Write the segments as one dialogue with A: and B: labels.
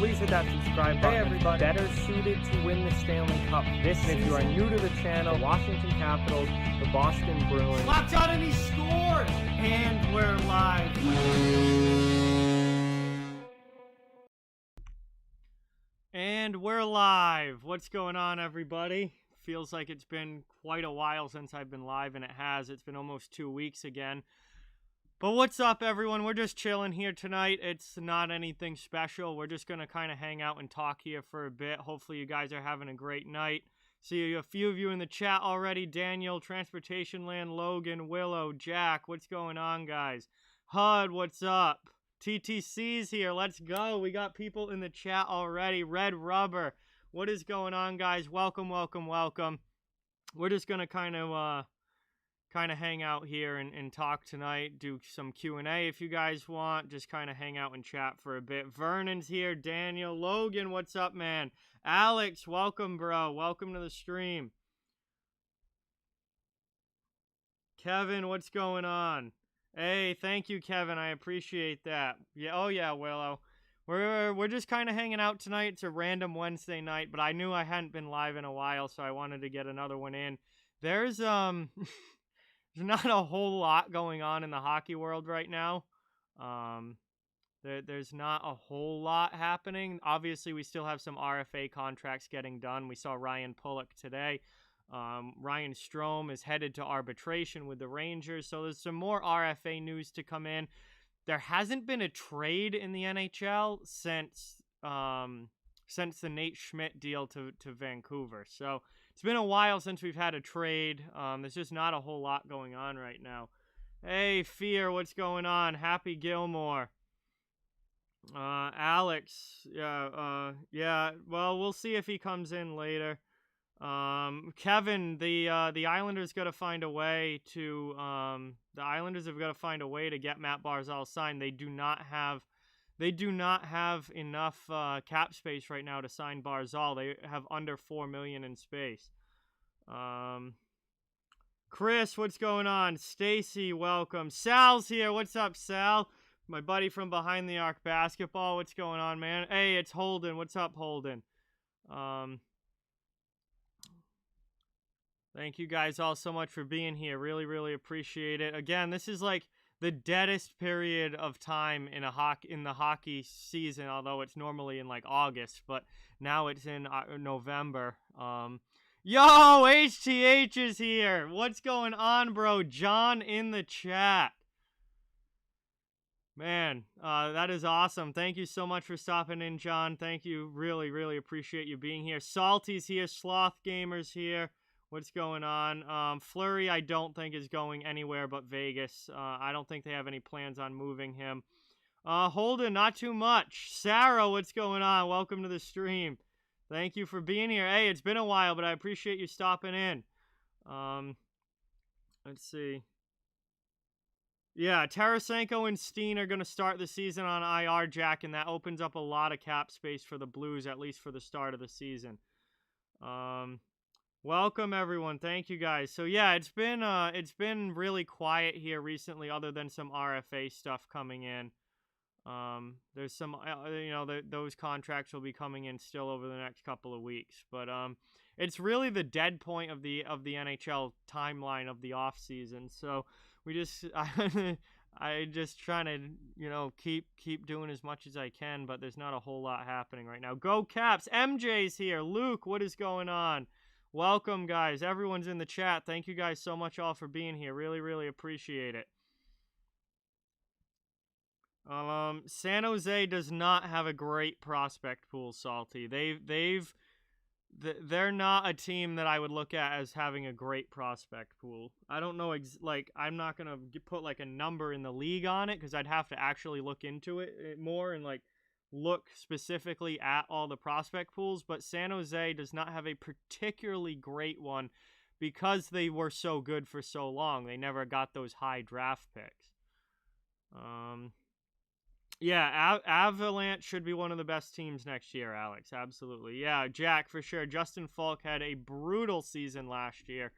A: please hit that subscribe button. Hey everybody, better suited to win the Stanley Cup this season. If you are new to the channel, Washington Capitals, the Boston Bruins.
B: Locked on and he scored! And we're live. And we're live. What's going on, everybody? Feels like it's been quite a while since I've been live, and it has. It's been almost 2 weeks again. But what's up, everyone? We're just chilling here tonight. It's not anything special. We're just going to kind of hang out and talk here for a bit. Hopefully you guys are having a great night. See a few of you in the chat already. Daniel, Transportation Land, Logan, Willow, Jack. What's going on, guys? HUD, what's up? TTC's here. Let's go. We got people in the chat already. Red Rubber. What is going on, guys? Welcome, welcome, welcome. We're just going to kind of hang out here and talk tonight, do some Q&A if you guys want, just kind of hang out and chat for a bit. Vernon's here, Daniel, Logan, what's up, man? Alex, welcome, bro. Welcome to the stream. Kevin, what's going on? Hey, thank you, Kevin. I appreciate that. Yeah, oh yeah, Willow. We're just kind of hanging out tonight. It's a random Wednesday night, but I knew I hadn't been live in a while, so I wanted to get another one in. There's There's not a whole lot going on in the hockey world right now. There's not a whole lot happening. Obviously, we still have some RFA contracts getting done. We saw Ryan Pulock today. Ryan Strome is headed to arbitration with the Rangers. So there's some more RFA news to come in. There hasn't been a trade in the NHL since the Nate Schmidt deal to Vancouver. So it's been a while since we've had a trade. There's just not a whole lot going on right now. Hey, Fear, what's going on? Happy Gilmore. Alex, yeah, well, we'll see if he comes in later. Kevin, the Islanders got to find a way to, the Islanders have got to find a way to get Matt Barzal signed. They do not have enough cap space right now to sign Barzal. They have under $4 million in space. Chris, what's going on? Stacy, welcome. Sal's here. What's up, Sal? My buddy from Behind the Arc Basketball. What's going on, man? Hey, it's Holden. What's up, Holden? Thank you guys all so much for being here. Really, really appreciate it. Again, this is like the deadest period of time in the hockey season, although it's normally in like August, but now it's in November. Yo, HTH is here. What's going on, bro? John in the chat. Man, that is awesome. Thank you so much for stopping in, John. Thank you. Really, really appreciate you being here. Salty's here. Sloth Gamer's here. What's going on? Fleury, I don't think is going anywhere but Vegas. I don't think they have any plans on moving him. Holden, not too much. Sarah, what's going on? Welcome to the stream. Thank you for being here. Hey, it's been a while, but I appreciate you stopping in. Let's see. Yeah, Tarasenko and Steen are going to start the season on IR, Jack, and that opens up a lot of cap space for the Blues, at least for the start of the season. Welcome, everyone. Thank you, guys. So, yeah, it's been really quiet here recently, other than some RFA stuff coming in. There's some, those contracts will be coming in still over the next couple of weeks. But it's really the dead point of the NHL timeline of the off season. So we just, I just trying to, keep doing as much as I can. But there's not a whole lot happening right now. Go Caps! MJ's here. Luke, what is going on? Welcome, guys. Everyone's in the chat. Thank you guys so much all for being here. Really, really appreciate it. San Jose does not have a great prospect pool, Salty. They're not a team that I would look at as having a great prospect pool. I don't know, I'm not going to put like a number in the league on it because I'd have to actually look into it more and look specifically at all the prospect pools, but San Jose does not have a particularly great one because they were so good for so long. They never got those high draft picks. Yeah, Avalanche should be one of the best teams next year, Alex. Absolutely. Yeah, Jack, for sure. Justin Falk had a brutal season last year.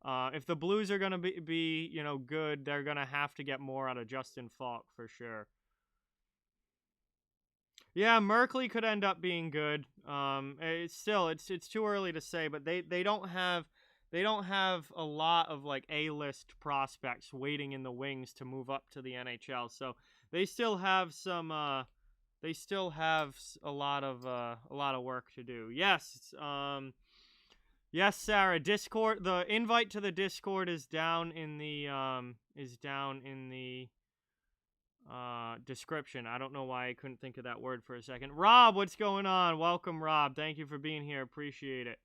B: If the Blues are going to be good, they're going to have to get more out of Justin Falk for sure. Yeah, Merkley could end up being good. It's too early to say, but they don't have a lot of like A-list prospects waiting in the wings to move up to the NHL. So they still have a lot of work to do. Yes, yes, Sarah. Discord. The invite to the Discord is down in the description. I don't know why I couldn't think of that word for a second. Rob, what's going on? Welcome, Rob. Thank you for being here. Appreciate it.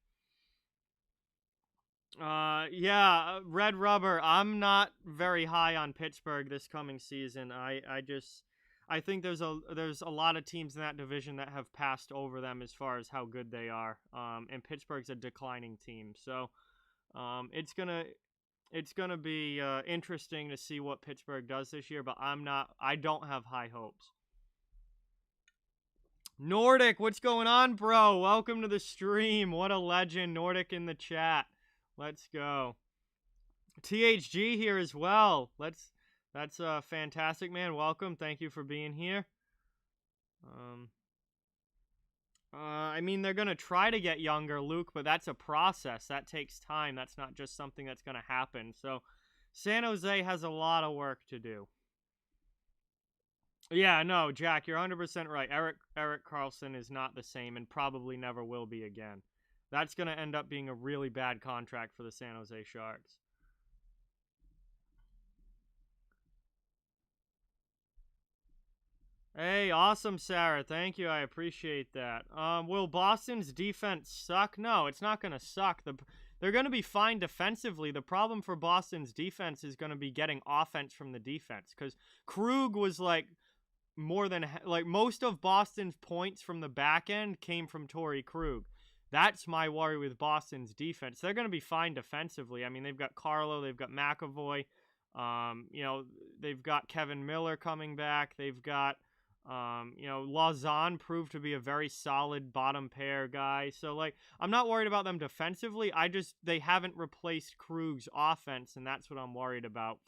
B: Yeah, Red Rubber. I'm not very high on Pittsburgh this coming season. I think there's a lot of teams in that division that have passed over them as far as how good they are. And Pittsburgh's a declining team, so it's gonna be interesting to see what Pittsburgh does this year. But I don't have high hopes. Nordic, what's going on, bro? Welcome to the stream. What a legend, Nordic in the chat. Let's go. THG here as well. That's fantastic, man. Welcome. Thank you for being here. I mean, they're going to try to get younger, Luke, but that's a process. That takes time. That's not just something that's going to happen. So, San Jose has a lot of work to do. Yeah, no, Jack, you're 100% right. Erik Karlsson is not the same and probably never will be again. That's going to end up being a really bad contract for the San Jose Sharks. Hey, awesome, Sarah. Thank you. I appreciate that. Will Boston's defense suck? No, it's not going to suck. They're going to be fine defensively. The problem for Boston's defense is going to be getting offense from the defense because Krug was like most of Boston's points from the back end came from Torrey Krug. That's my worry with Boston's defense. They're going to be fine defensively. I mean, they've got Carlo, they've got McAvoy, they've got Kevin Miller coming back. They've got, Lausanne proved to be a very solid bottom pair guy. So, like, I'm not worried about them defensively. They haven't replaced Krug's offense, and that's what I'm worried about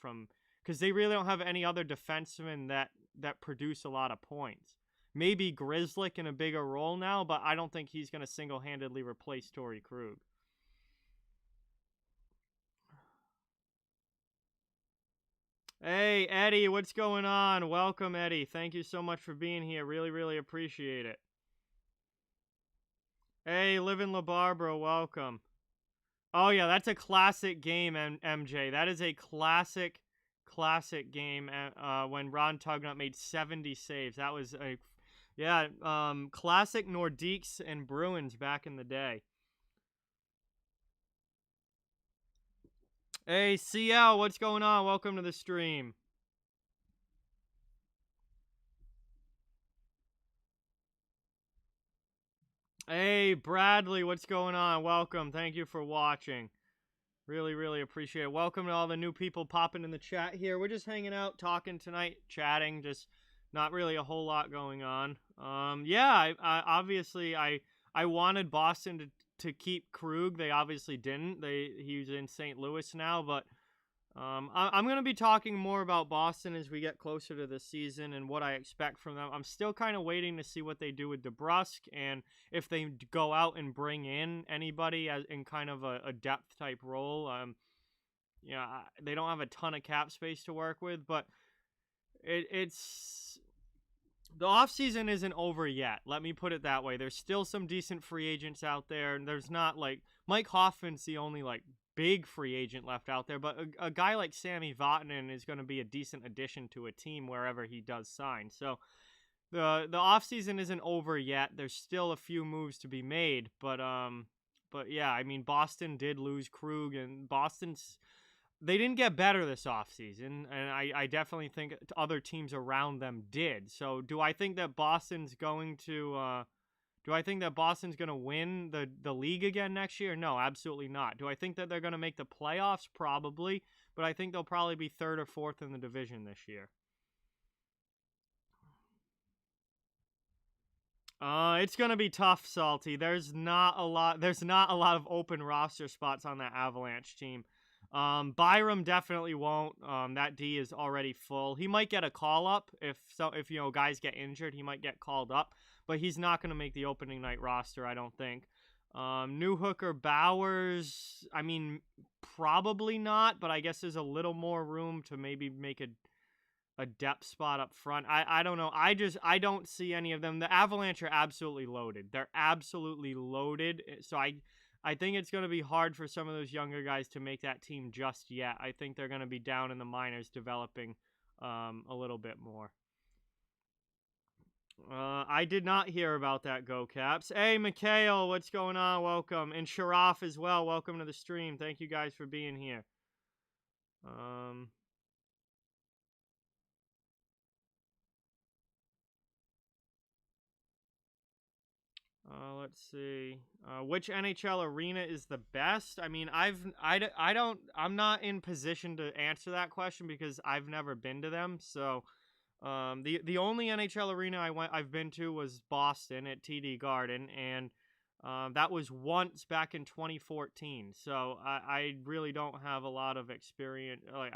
B: because they really don't have any other defensemen that produce a lot of points. Maybe Grzelcyk in a bigger role now, but I don't think he's going to single-handedly replace Torrey Krug. Hey, Eddie, what's going on? Welcome, Eddie. Thank you so much for being here. Really, really appreciate it. Hey, Live in La Barbara, welcome. Oh, yeah, that's a classic game, MJ. That is a classic game when Ron Tugnutt made 70 saves. That was a... Yeah, classic Nordiques and Bruins back in the day. Hey, CL, what's going on? Welcome to the stream. Hey, Bradley, what's going on? Welcome. Thank you for watching. Really, really appreciate it. Welcome to all the new people popping in the chat here. We're just hanging out, talking tonight, chatting, just... Not really a whole lot going on. Yeah, I wanted Boston to keep Krug. They obviously didn't. He's in St. Louis now, but I'm going to be talking more about Boston as we get closer to the season and what I expect from them. I'm still kind of waiting to see what they do with DeBrusk and if they go out and bring in anybody in kind of a depth type role. They don't have a ton of cap space to work with, but it's the offseason isn't over yet. Let me put it that way. There's still some decent free agents out there, and there's not like Mike Hoffman's the only like big free agent left out there, but a guy like Sami Vatanen is going to be a decent addition to a team wherever he does sign. So the offseason isn't over yet. There's still a few moves to be made, but yeah, I mean Boston did lose Krug, and they didn't get better this offseason, and I definitely think other teams around them did. So do I think that Boston's going to win the league again next year? No, absolutely not. Do I think that they're going to make the playoffs? Probably, but I think they'll probably be third or fourth in the division this year. It's going to be tough, Salty. There's not a lot of open roster spots on that Avalanche team. Byram definitely won't. That D is already full. He might get a call up if guys get injured. He might get called up, but he's not going to make the opening night roster, I don't think. New hooker Bowers, I mean, probably not, but I guess there's a little more room to maybe make a depth spot up front. I don't know. I don't see any of them. The Avalanche are absolutely loaded. They're absolutely loaded. So I think it's going to be hard for some of those younger guys to make that team just yet. I think they're going to be down in the minors developing a little bit more. I did not hear about that, Go Caps. Hey, Mikhail, what's going on? Welcome. And Sharaf as well. Welcome to the stream. Thank you guys for being here. Let's see. Which NHL arena is the best? I mean, I'm not in position to answer that question because I've never been to them. So, the only NHL arena I've been to was Boston at TD Garden, and that was once back in 2014. So I really don't have a lot of experience. Like,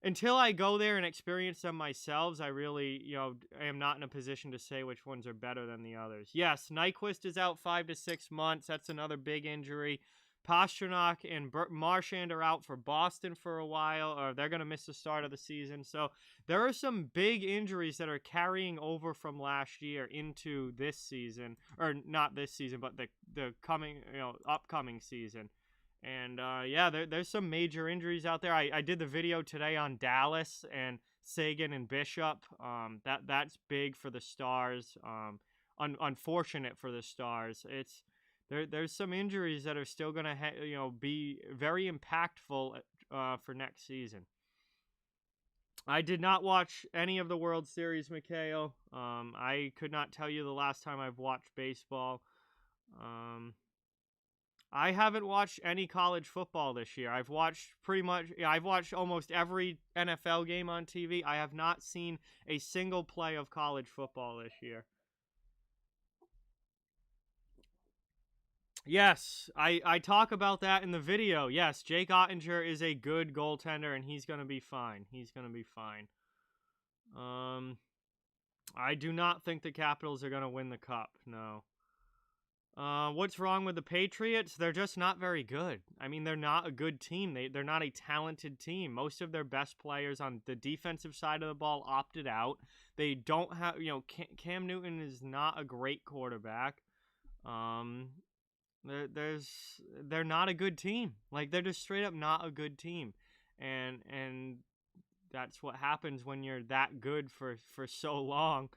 B: until I go there and experience them myself, I really, am not in a position to say which ones are better than the others. Yes, Nyquist is out 5 to 6 months. That's another big injury. Pastrnak and Marchand are out for Boston for a while, or they're going to miss the start of the season. So there are some big injuries that are carrying over from last year into this season, or not this season, but the coming, upcoming season. And there's some major injuries out there. I did the video today on Dallas and Sagan and Bishop. That's big for the Stars. Unfortunate for the Stars. There's some injuries that are still gonna be very impactful for next season. I did not watch any of the World Series, Mikhail. I could not tell you the last time I've watched baseball. I haven't watched any college football this year. I've watched almost every NFL game on TV. I have not seen a single play of college football this year. Yes, I talk about that in the video. Yes, Jake Ottinger is a good goaltender, and he's going to be fine. I do not think the Capitals are going to win the Cup, no. What's wrong with the Patriots? They're just not very good. I mean, they're not a good team. They're not a talented team. Most of their best players on the defensive side of the ball opted out. They don't have, Cam Newton is not a great quarterback. They're not a good team. Like, they're just straight up not a good team. And that's what happens when you're that good for so long.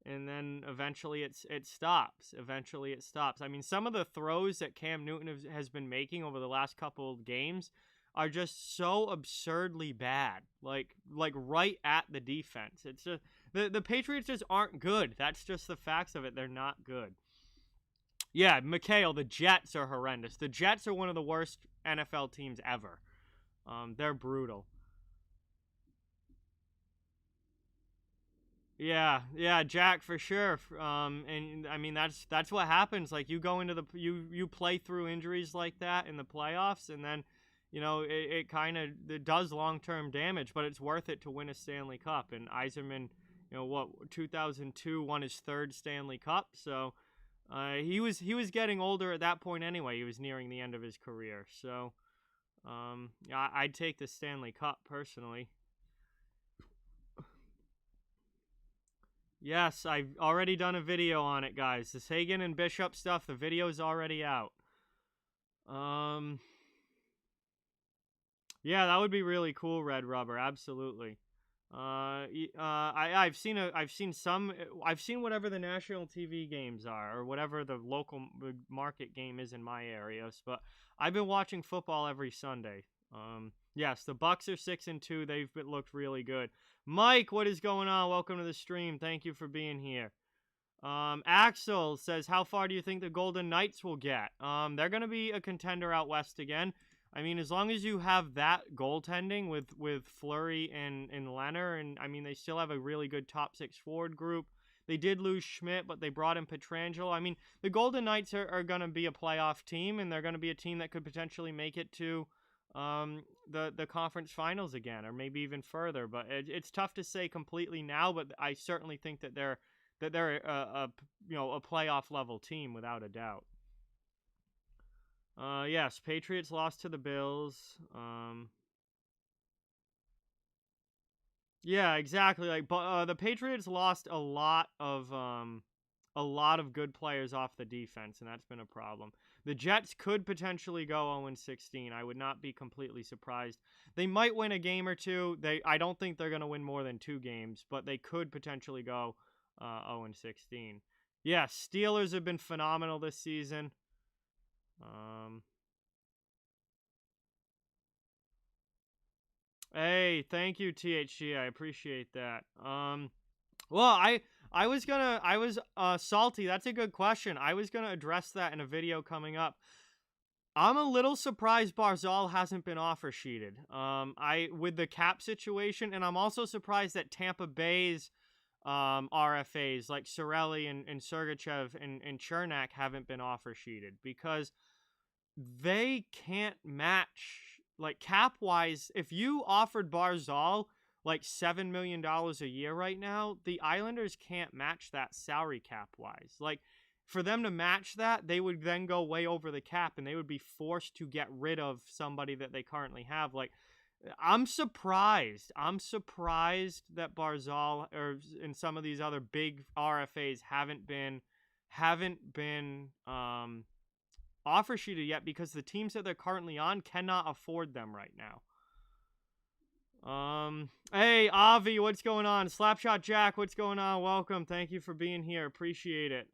B: And then eventually it stops. I mean, some of the throws that Cam Newton has been making over the last couple of games are just so absurdly bad. Like right at the defense. It's just the Patriots just aren't good. That's just the facts of it. They're not good. Yeah, Mikhail, the Jets are horrendous. The Jets are one of the worst NFL teams ever. They're brutal. Yeah, Jack, for sure. And I mean that's what happens. Like, you go into you play through injuries like that in the playoffs, and then it kind of does long-term damage, but it's worth it to win a Stanley Cup. And Yzerman, 2002 won his third Stanley Cup, so he was getting older at that point anyway. He was nearing the end of his career, so I'd take the Stanley Cup personally. Yes, I've already done a video on it, guys. The Sagan and Bishop stuff, the video's already out. Yeah, that would be really cool, Red Rubber. Absolutely. I've seen whatever the national TV games are, or whatever the local market game is in my areas. But I've been watching football every Sunday. Yes, the Bucks are 6-2. They've looked really good. Mike, what is going on? Welcome to the stream. Thank you for being here. Axel says, how far do you think the Golden Knights will get? They're going to be a contender out west again. I mean, as long as you have that goaltending with Fleury and Leonard, and I mean, they still have a really good top six forward group. They did lose Schmidt, but they brought in Pietrangelo. I mean, the Golden Knights are going to be a playoff team, and they're going to be a team that could potentially make it to the conference finals again, or maybe even further. But it's tough to say completely now. But I certainly think that they're a playoff level team without a doubt. Yes, Patriots lost to the Bills. Yeah, exactly. But the Patriots lost a lot of good players off the defense, and that's been a problem. The Jets could potentially go 0-16. I would not be completely surprised. They might win a game or two. I don't think they're going to win more than 2 games, but they could potentially go 0-16. Yeah, Steelers have been phenomenal this season. Hey, thank you, THG. I appreciate that. Well, I was salty. That's a good question. I was gonna address that in a video coming up. I'm a little surprised Barzal hasn't been offer sheeted. With the cap situation, and I'm also surprised that Tampa Bay's RFAs like Sorelli and Sergachev and Chernak haven't been offer sheeted, because they can't match, like, cap wise. If you offered Barzal like $7 million a year right now, the Islanders can't match that salary cap wise. Like, for them to match that, they would then go way over the cap, and they would be forced to get rid of somebody that they currently have. Like, I'm surprised that Barzal and some of these other big RFAs haven't been offer sheeted yet, because the teams that they're currently on cannot afford them right now. Hey, Avi, what's going on? Slapshot Jack, what's going on? Welcome. Thank you for being here. Appreciate it.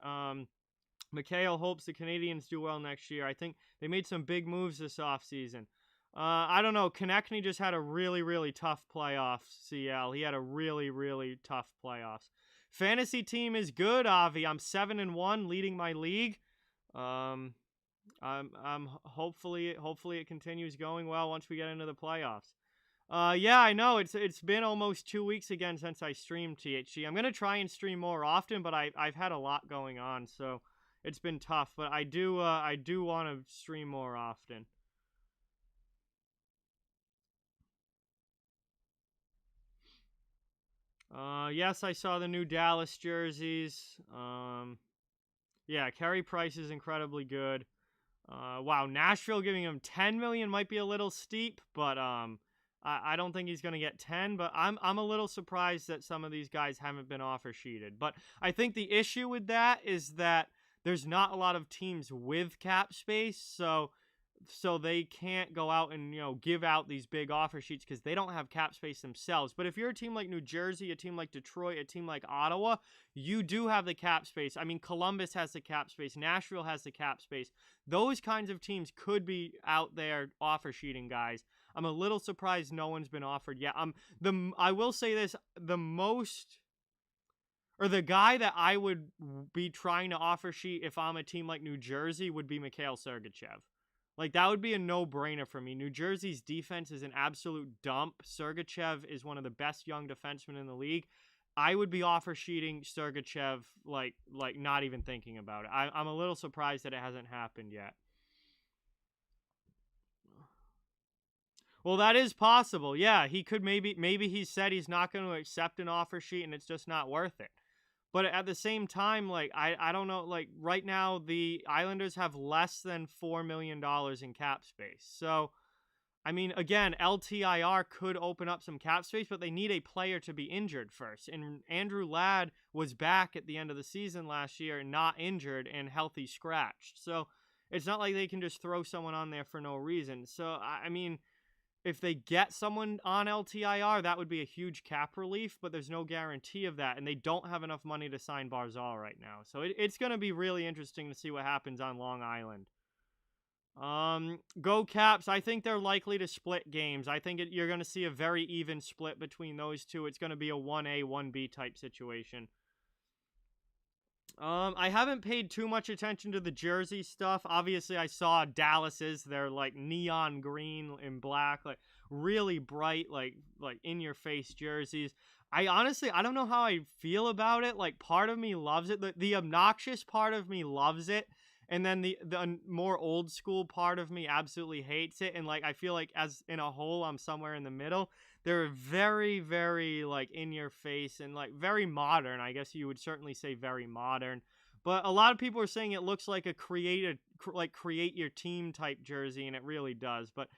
B: Mikhail hopes the Canadians do well next year. I think they made some big moves this offseason. I don't know. Konechny just had a really, really tough playoffs, CL. He had a really, really tough playoffs. Fantasy team is good, Avi. I'm 7-1, leading my league. I'm hopefully it continues going well once we get into the playoffs. Yeah, I know it's been almost 2 weeks again since I streamed, THG. I'm gonna try and stream more often, but I've had a lot going on, so it's been tough. But I do want to stream more often. Yes, I saw the new Dallas jerseys. Yeah, Carrie Price is incredibly good. Wow, Nashville giving him $10 million might be a little steep, but I don't think he's going to get 10, but I'm a little surprised that some of these guys haven't been offer sheeted. But I think the issue with that is that there's not a lot of teams with cap space, so they can't go out and, give out these big offer sheets because they don't have cap space themselves. But if you're a team like New Jersey, a team like Detroit, a team like Ottawa, you do have the cap space. I mean, Columbus has the cap space. Nashville has the cap space. Those kinds of teams could be out there offer sheeting guys. I'm a little surprised no one's been offered yet. I will say this, the guy that I would be trying to offer sheet if I'm a team like New Jersey would be Mikhail Sergachev. Like, that would be a no-brainer for me. New Jersey's defense is an absolute dump. Sergachev is one of the best young defensemen in the league. I would be offer sheeting Sergachev, like not even thinking about it. I'm a little surprised that it hasn't happened yet. Well, that is possible. Yeah, he could maybe he said he's not going to accept an offer sheet and it's just not worth it. But at the same time, like, I don't know, like, right now the Islanders have less than $4 million in cap space. So, I mean, again, LTIR could open up some cap space, but they need a player to be injured first. And Andrew Ladd was back at the end of the season last year, not injured and healthy scratched. So, it's not like they can just throw someone on there for no reason. So, I mean, if they get someone on LTIR, that would be a huge cap relief, but there's no guarantee of that, and they don't have enough money to sign Barzal right now. So it's going to be really interesting to see what happens on Long Island. Go Caps. I think they're likely to split games. I think you're going to see a very even split between those two. It's going to be a 1A, 1B type situation. I haven't paid too much attention to the jersey stuff. Obviously, I saw Dallas's. They're like neon green and black, like really bright, like in-your-face jerseys. I don't know how I feel about it. Like, part of me loves it. The obnoxious part of me loves it, And then the more old school part of me absolutely hates it. And like, I feel like as in a whole, I'm somewhere in the middle. They're very, very like in your face and like very modern. I guess you would certainly say very modern. But a lot of people are saying it looks like a create your team type jersey, and it really does. But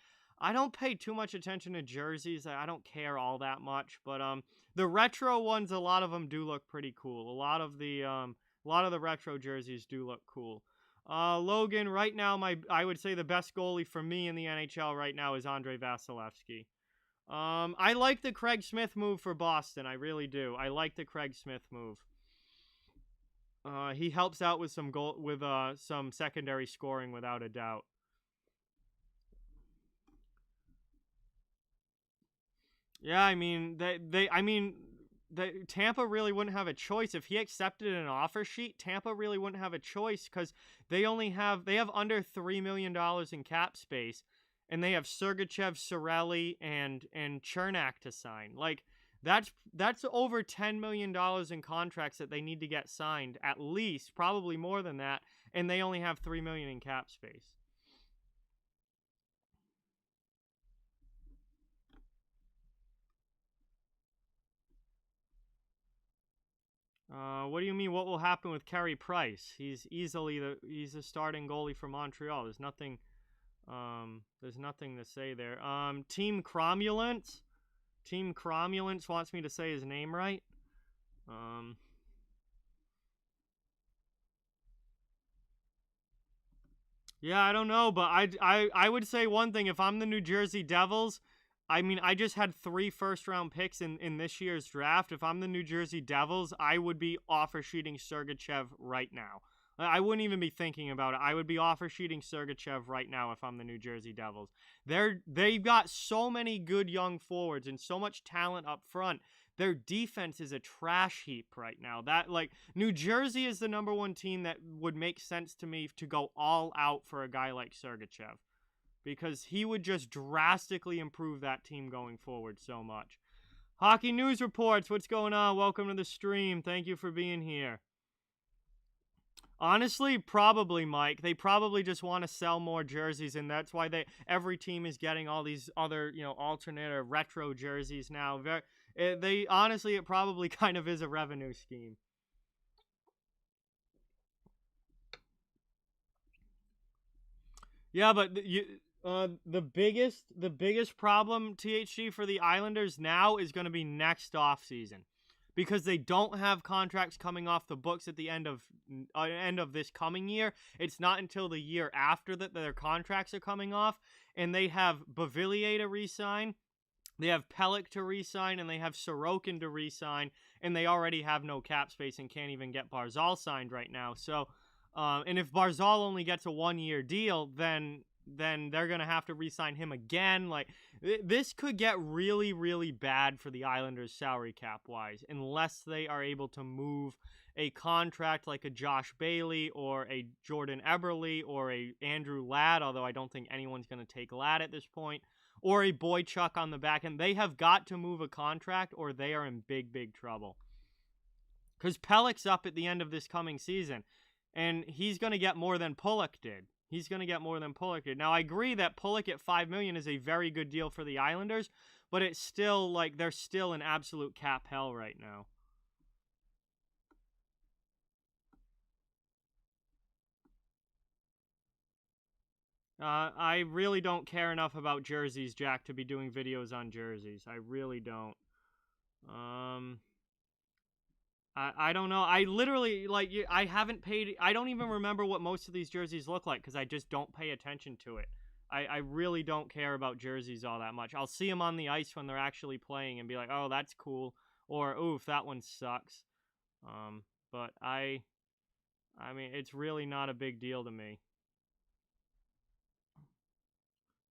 B: I don't pay too much attention to jerseys. I don't care all that much. But the retro ones, a lot of them do look pretty cool. A lot of the retro jerseys do look cool. Logan, right now, I would say the best goalie for me in the NHL right now is Andrei Vasilevsky. I like the Craig Smith move for Boston. I really do. I like the Craig Smith move. He helps out with some secondary scoring without a doubt. Yeah, I mean Tampa really wouldn't have a choice if he accepted an offer sheet. Tampa really wouldn't have a choice because they have under $3 million in cap space, and they have Sergachev, Cirelli, and Chernak to sign. Like that's over $10 million in contracts that they need to get signed, at least, probably more than that, and they only have $3 million in cap space. What do you mean? What will happen with Carrie Price? He's a starting goalie for Montreal. There's nothing to say there. Team Cromulence wants me to say his name right. Yeah, I don't know, but I would say one thing. If I'm the New Jersey Devils, I mean, I just had 3 first-round picks in this year's draft. If I'm the New Jersey Devils, I would be offer sheeting Sergachev right now. I wouldn't even be thinking about it. I would be offer sheeting Sergachev right now if I'm the New Jersey Devils. They've got so many good young forwards and so much talent up front. Their defense is a trash heap right now. New Jersey is the number 1 team that would make sense to me to go all out for a guy like Sergachev, because he would just drastically improve that team going forward so much. Hockey News Reports, what's going on? Welcome to the stream. Thank you for being here. Honestly, probably, Mike. They probably just want to sell more jerseys, and that's why every team is getting all these other, alternate or retro jerseys now. Honestly, it probably kind of is a revenue scheme. Yeah, but the biggest problem, THG, for the Islanders now is going to be next offseason, because they don't have contracts coming off the books at the end of this coming year. It's not until the year after that their contracts are coming off, and they have Beauvillier to re-sign, they have Pelech to re-sign, and they have Sorokin to re-sign, and they already have no cap space and can't even get Barzal signed right now. So, and if Barzal only gets a 1-year deal, then they're going to have to re-sign him again. Like, this could get really, really bad for the Islanders salary cap-wise, unless they are able to move a contract like a Josh Bailey or a Jordan Eberle or a Andrew Ladd, although I don't think anyone's going to take Ladd at this point, or a Boychuk on the back end. They have got to move a contract or they are in big, big trouble. Because Pelech's up at the end of this coming season, and he's going to get more than Pulock did. Now, I agree that Pulock at $5 million is a very good deal for the Islanders, but it's still, they're still in absolute cap hell right now. I really don't care enough about jerseys, Jack, to be doing videos on jerseys. I really don't. I don't know. I literally, I haven't paid... I don't even remember what most of these jerseys look like because I just don't pay attention to it. I really don't care about jerseys all that much. I'll see them on the ice when they're actually playing and be like, oh, that's cool. Or, oof, that one sucks. But I mean, it's really not a big deal to me.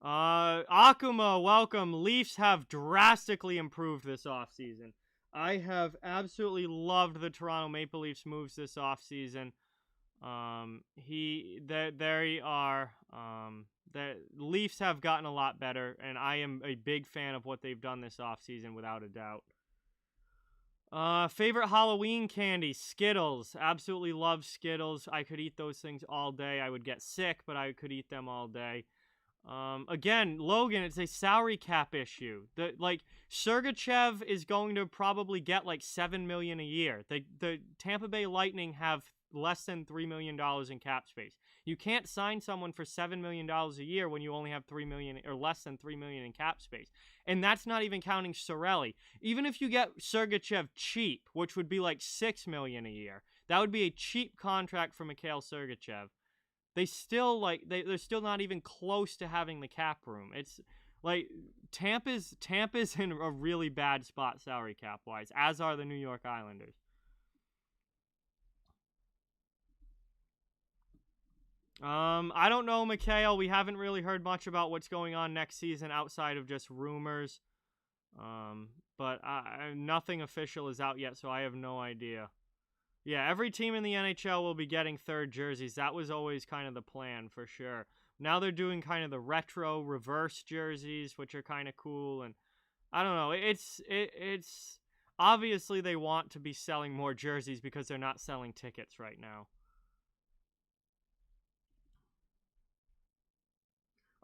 B: Akuma, welcome. Leafs have drastically improved this offseason. I have absolutely loved the Toronto Maple Leafs moves this offseason. The Leafs have gotten a lot better, and I am a big fan of what they've done this offseason without a doubt. Favorite Halloween candy, Skittles. Absolutely love Skittles. I could eat those things all day. I would get sick, but I could eat them all day. Again, Logan, it's a salary cap issue. Sergachev is going to probably get like $7 million a year. The Tampa Bay Lightning have less than $3 million in cap space. You can't sign someone for $7 million a year when you only have $3 million or less than $3 million in cap space. And that's not even counting Cirelli. Even if you get Sergachev cheap, which would be like $6 million a year, that would be a cheap contract for Mikhail Sergachev. They still they're still not even close to having the cap room. It's like Tampa's in a really bad spot salary cap wise, as are the New York Islanders. I don't know, Mikhail. We haven't really heard much about what's going on next season outside of just rumors. But nothing official is out yet, so I have no idea. Yeah, every team in the NHL will be getting third jerseys. That was always kind of the plan, for sure. Now they're doing kind of the retro reverse jerseys, which are kind of cool. And I don't know. It's obviously they want to be selling more jerseys because they're not selling tickets right now.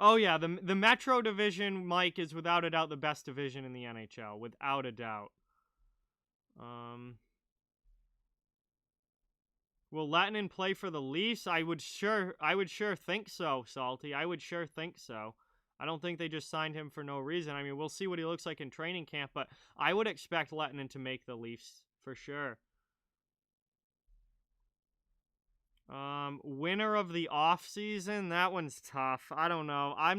B: Oh yeah, the Metro division, Mike, is without a doubt the best division in the NHL, without a doubt. Will Lehtinen play for the Leafs? I would sure think so, Salty. I would sure think so. I don't think they just signed him for no reason. I mean, we'll see what he looks like in training camp, but I would expect Lehtinen to make the Leafs for sure. Winner of the offseason? That one's tough. I don't know. I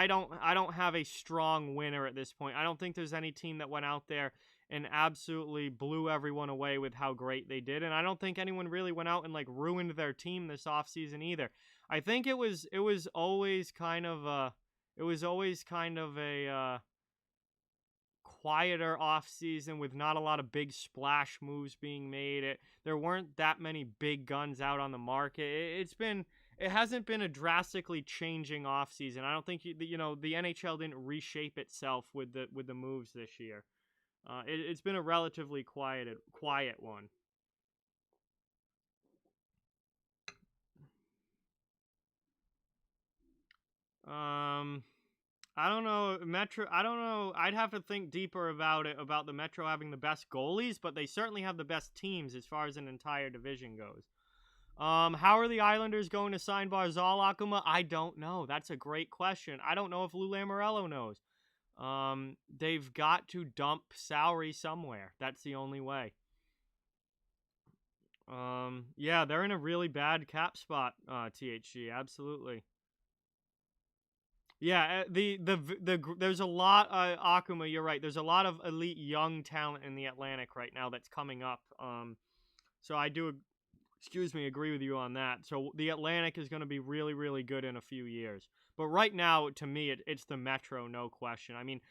B: don't have a strong winner at this point. I don't think there's any team that went out there and absolutely blew everyone away with how great they did. And I don't think anyone really went out and like ruined their team this offseason either. I think it was always kind of a quieter offseason with not a lot of big splash moves being made. There weren't that many big guns out on the market. It hasn't been a drastically changing offseason. I don't think the NHL didn't reshape itself with the moves this year. It's been a relatively quiet one. I don't know, Metro. I don't know. I'd have to think deeper about the Metro having the best goalies, but they certainly have the best teams as far as an entire division goes. How are the Islanders going to sign Barzal, Akuma? I don't know. That's a great question. I don't know if Lou Lamoriello knows. They've got to dump salary somewhere. That's the only way. Yeah, they're in a really bad cap spot, THG, absolutely. Yeah, there's a lot, Akuma, you're right. There's a lot of elite young talent in the Atlantic right now that's coming up. So I do, agree with you on that. So the Atlantic is going to be really, really good in a few years. But right now, to me, it's the Metro, no question. I mean,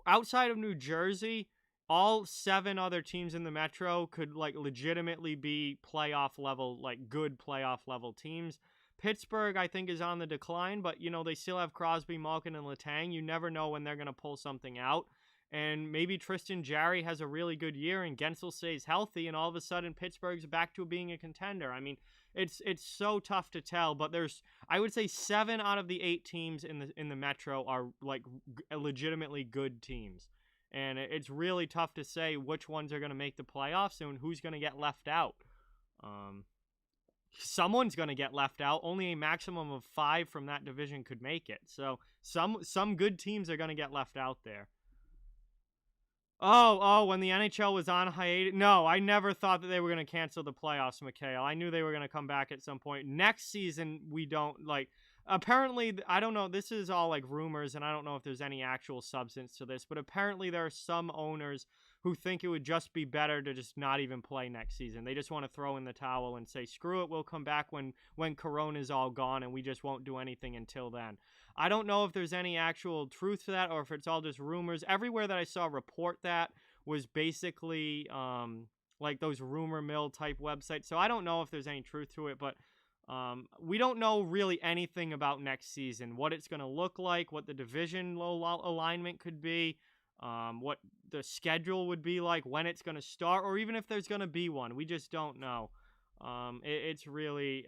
B: outside of New Jersey, all 7 other teams in the Metro could like legitimately be playoff level, like good playoff level teams. Pittsburgh, I think, is on the decline, but, they still have Crosby, Malkin, and Letang. You never know when they're going to pull something out. And maybe Tristan Jarry has a really good year and Gensel stays healthy, and all of a sudden Pittsburgh's back to being a contender. I mean, it's so tough to tell, but I would say 7 out of the 8 teams in the Metro are, like, legitimately good teams. And it's really tough to say which ones are going to make the playoffs and who's going to get left out. Someone's going to get left out. Only a maximum of 5 from that division could make it. So some good teams are going to get left out there. Oh, when the NHL was on hiatus? No, I never thought that they were going to cancel the playoffs, Mikhail. I knew they were going to come back at some point. Next season, we don't, apparently, I don't know, this is all, rumors, and I don't know if there's any actual substance to this, but apparently there are some owners who think it would just be better to just not even play next season. They just want to throw in the towel and say, screw it, we'll come back when Corona's all gone, and we just won't do anything until then. I don't know if there's any actual truth to that or if it's all just rumors. Everywhere that I saw report that was basically those rumor mill type websites. So I don't know if there's any truth to it, but we don't know really anything about next season, what it's going to look like, what the division alignment could be. what the schedule would be like, when it's going to start, or even if there's going to be one. We just don't know. It's really,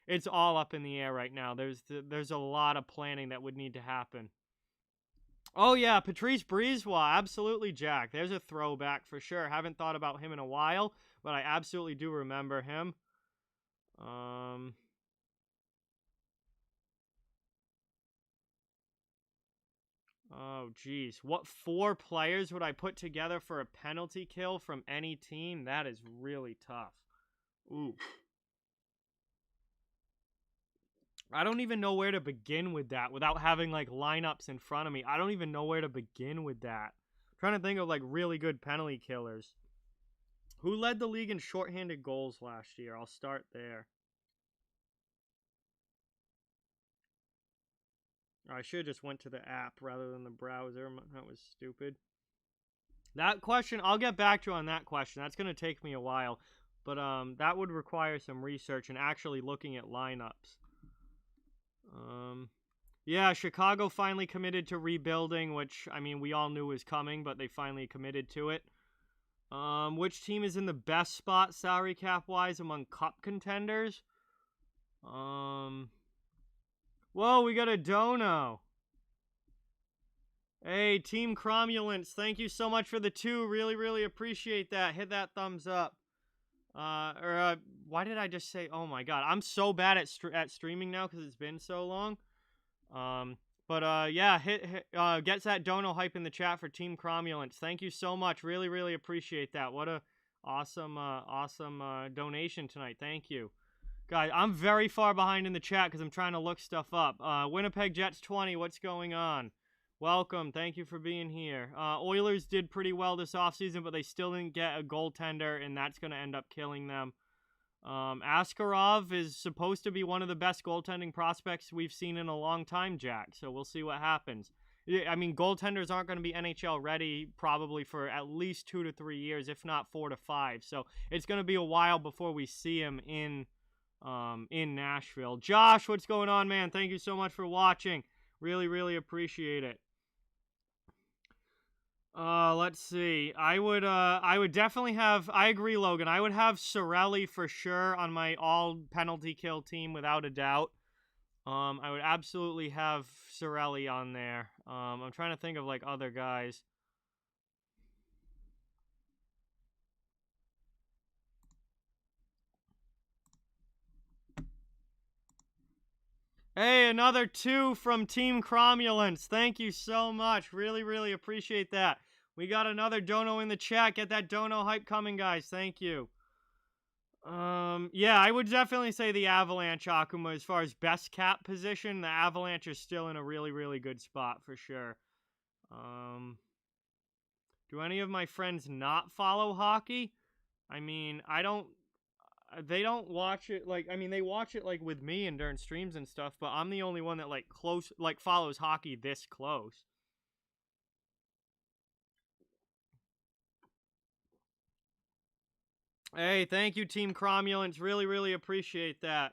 B: it's all up in the air right now. There's a lot of planning that would need to happen. Oh yeah, Patrice Brisebois, absolutely, Jack. There's a throwback for sure. Haven't thought about him in a while, but I absolutely do remember him. Oh, geez. What 4 players would I put together for a penalty kill from any team? That is really tough. Ooh. I don't even know where to begin with that without having, like, lineups in front of me. I don't even know where to begin with that. I'm trying to think of, like, really good penalty killers. Who led the league in shorthanded goals last year? I'll start there. I should have just went to the app rather than the browser. That was stupid. That question, I'll get back to you on that question. That's going to take me a while. But that would require some research and actually looking at lineups. Yeah, Chicago finally committed to rebuilding, which, I mean, we all knew was coming, but they finally committed to it. Which team is in the best spot salary cap-wise among cup contenders? Whoa, we got a dono. Hey, Team Cromulence, thank you so much for the 2. Really, really appreciate that. Hit that thumbs up. Why did I just say, oh my god, I'm so bad at streaming now because it's been so long. Yeah, gets that dono hype in the chat for Team Cromulence. Thank you so much. Really, really appreciate that. What a awesome donation tonight. Thank you. Guys, I'm very far behind in the chat because I'm trying to look stuff up. Winnipeg Jets 20, what's going on? Welcome. Thank you for being here. Oilers did pretty well this offseason, but they still didn't get a goaltender, and that's going to end up killing them. Askarov is supposed to be one of the best goaltending prospects we've seen in a long time, Jack, so we'll see what happens. I mean, goaltenders aren't going to be NHL ready probably for at least 2 to 3 years, if not 4 to 5, so it's going to be a while before we see him in Nashville. Josh, what's going on, man? Thank you so much for watching. Really, really appreciate it. Let's see. I would definitely have, I agree, Logan. I would have Cirelli for sure on my all penalty kill team without a doubt. I would absolutely have Cirelli on there. I'm trying to think of like other guys. Hey, another 2 from Team Cromulence. Thank you so much. Really, really appreciate that. We got another dono in the chat. Get that dono hype coming, guys. Thank you. Yeah, I would definitely say the Avalanche, Akuma, as far as best cap position. The Avalanche is still in a really, really good spot for sure. Do any of my friends not follow hockey? I mean, they don't watch it, like, I mean, they watch it, like, with me and during streams and stuff, but I'm the only one that, like, follows hockey this close. Hey, thank you, Team Cromulence. Really, really appreciate that.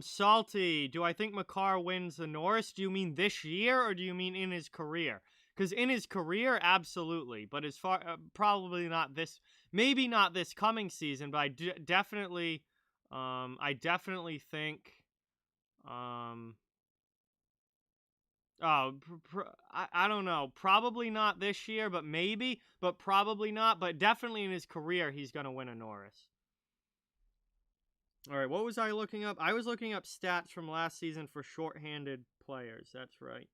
B: Salty, do I think Makar wins the Norris? Do you mean this year, or do you mean in his career? Because in his career, absolutely. But as far, probably not this, maybe not this coming season, but I definitely think, I don't know. Probably not this year, but maybe. But probably not. But definitely in his career, he's going to win a Norris. All right, what was I looking up? I was looking up stats from last season for shorthanded players. That's right.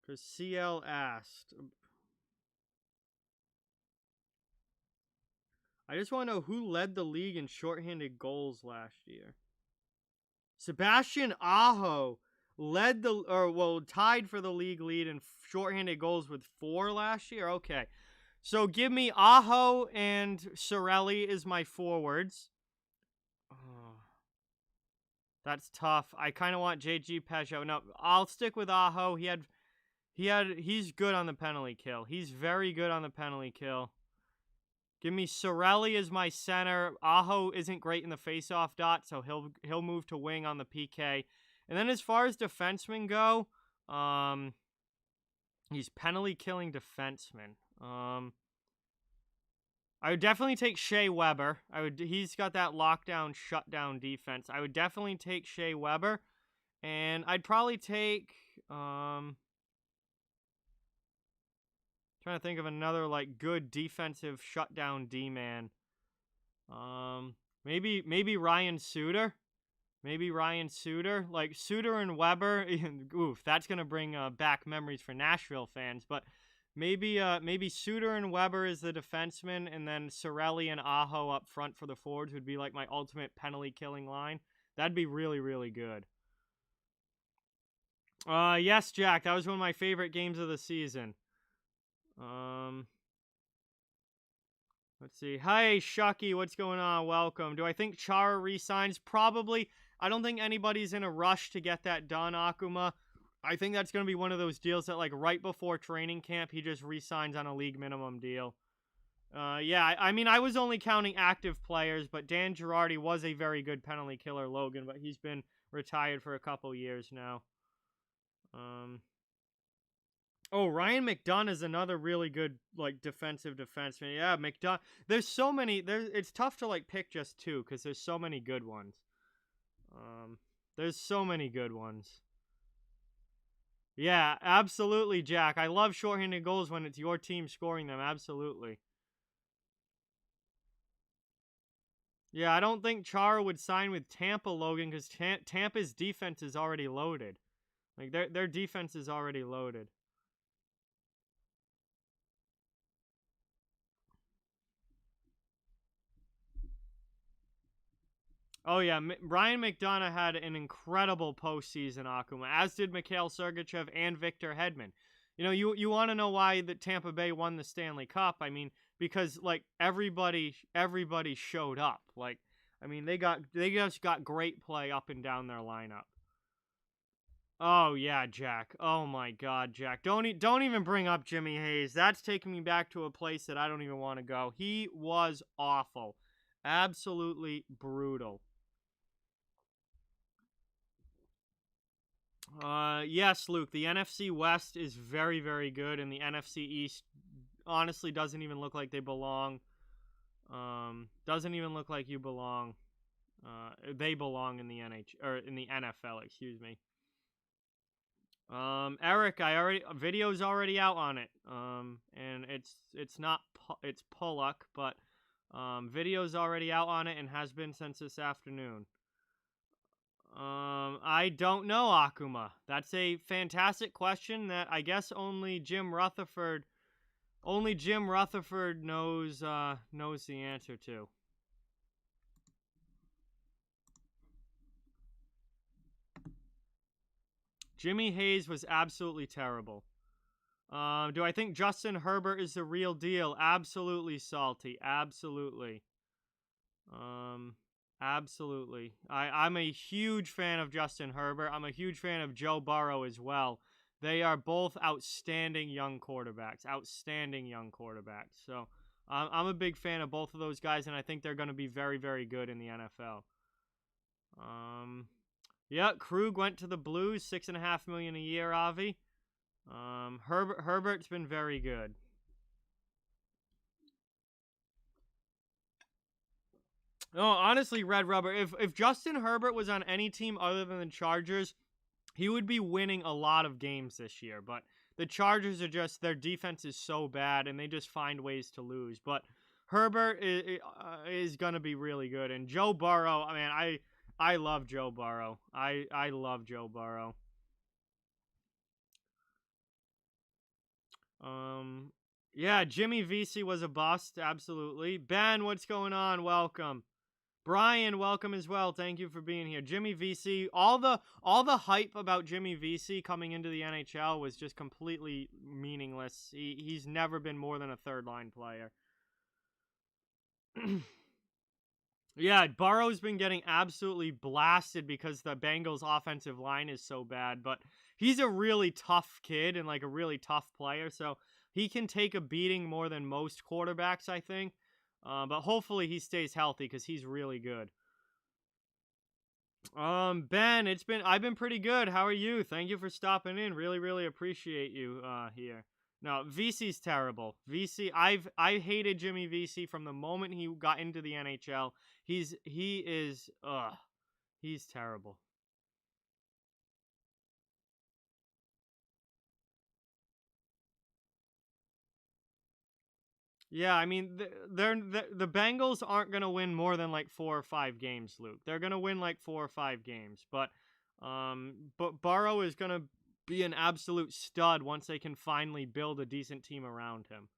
B: Because CL asked. I just want to know who led the league in shorthanded goals last year. Sebastian Aho led tied for the league lead in shorthanded goals with 4 last year. Okay. So give me Aho and Cirelli as my forwards. Oh, that's tough. I kind of want JG Peugeot. No, I'll stick with Aho. He's good on the penalty kill. He's very good on the penalty kill. Give me Cirelli as my center. Aho isn't great in the faceoff dot, so he'll move to wing on the PK. And then as far as defensemen go, he's penalty killing defenseman. I would definitely take Shea Weber. He's got that lockdown, shutdown defense. I would definitely take Shea Weber. And I'd probably take trying to think of another like good defensive shutdown D-man. Maybe Ryan Suter. Maybe Ryan Suter. Like Suter and Weber. Oof, that's gonna bring back memories for Nashville fans. But maybe Suter and Weber is the defenseman, and then Cirelli and Aho up front for the forwards would be like my ultimate penalty killing line. That'd be really, really good. Yes, Jack, that was one of my favorite games of the season. Let's see. Hey, Shucky, what's going on? Welcome. Do I think Chara resigns? Probably. I don't think anybody's in a rush to get that done, Akuma. I think that's going to be one of those deals that, like, right before training camp, he just resigns on a league minimum deal. Yeah, I mean, I was only counting active players, but Dan Girardi was a very good penalty killer, Logan, but he's been retired for a couple years now. Oh, Ryan McDonough is another really good, like, defensive defenseman. Yeah, McDonough. There's so many. It's tough to, like, pick just two because there's so many good ones. There's so many good ones. Yeah, absolutely, Jack. I love shorthanded goals when it's your team scoring them. Absolutely. Yeah, I don't think Chara would sign with Tampa, Logan, because Tampa's defense is already loaded. Like, their defense is already loaded. Oh, yeah, Ryan McDonough had an incredible postseason, Akuma, as did Mikhail Sergachev and Victor Hedman. You know, you want to know why the Tampa Bay won the Stanley Cup? I mean, because, like, everybody showed up. Like, I mean, they just got great play up and down their lineup. Oh, yeah, Jack. Oh, my God, Jack. Don't even bring up Jimmy Hayes. That's taking me back to a place that I don't even want to go. He was awful. Absolutely brutal. Yes, Luke, the NFC West is very, very good, and the NFC East honestly doesn't even look like they belong. Doesn't even look like you belong. They belong in the or in the NFL, excuse me. Eric, video's already out on it. And it's Pollock, but video's already out on it and has been since this afternoon. I don't know, Akuma. That's a fantastic question that I guess only Jim Rutherford knows the answer to. Jimmy Hayes was absolutely terrible. Do I think Justin Herbert is the real deal? Absolutely, Salty. Absolutely. Absolutely. I'm a huge fan of Justin Herbert. I'm a huge fan of Joe Burrow as well. They are both outstanding young quarterbacks. Outstanding young quarterbacks. So I'm a big fan of both of those guys, and I think they're going to be very, very good in the NFL. Yeah, Krug went to the Blues, $6.5 million a year, Avi. Herbert's been very good. No, honestly, Red Rubber, if Justin Herbert was on any team other than the Chargers, he would be winning a lot of games this year. But the Chargers are just, their defense is so bad, and they just find ways to lose. But Herbert is going to be really good. And Joe Burrow, I mean, I love Joe Burrow. I love Joe Burrow. Yeah, Jimmy Vesey was a bust, absolutely. Ben, what's going on? Welcome. Brian, welcome as well. Thank you for being here. Jimmy Vesey, all the hype about Jimmy Vesey coming into the NHL was just completely meaningless. He's never been more than a third-line player. Yeah, Burrow's been getting absolutely blasted because the Bengals' offensive line is so bad, but he's a really tough kid and like a really tough player, so he can take a beating more than most quarterbacks, I think. But hopefully he stays healthy because he's really good. Ben, I've been pretty good. How are you? Thank you for stopping in. Really, really appreciate you here. No, VC's terrible. I hated Jimmy VC from the moment he got into the NHL. He's terrible. Yeah, I mean, the Bengals aren't going to win more than like 4 or 5 games, Luke. They're going to win like 4 or 5 games, but Burrow is going to be an absolute stud once they can finally build a decent team around him.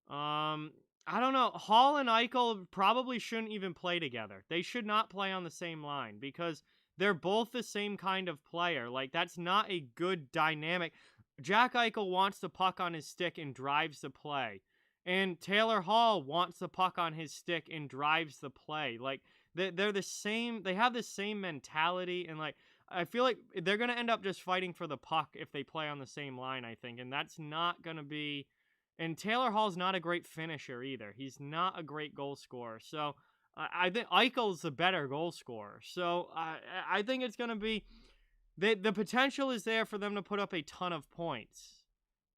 B: I don't know. Hall and Eichel probably shouldn't even play together. They should not play on the same line because they're both the same kind of player. Like, that's not a good dynamic. Jack Eichel wants the puck on his stick and drives the play. And Taylor Hall wants the puck on his stick and drives the play. Like, they're the same. They have the same mentality. And, like, I feel like they're going to end up just fighting for the puck if they play on the same line, I think. And that's not going to be... And Taylor Hall's not a great finisher either. He's not a great goal scorer. So I think Eichel's the better goal scorer. So I think it's going to be... The potential is there for them to put up a ton of points.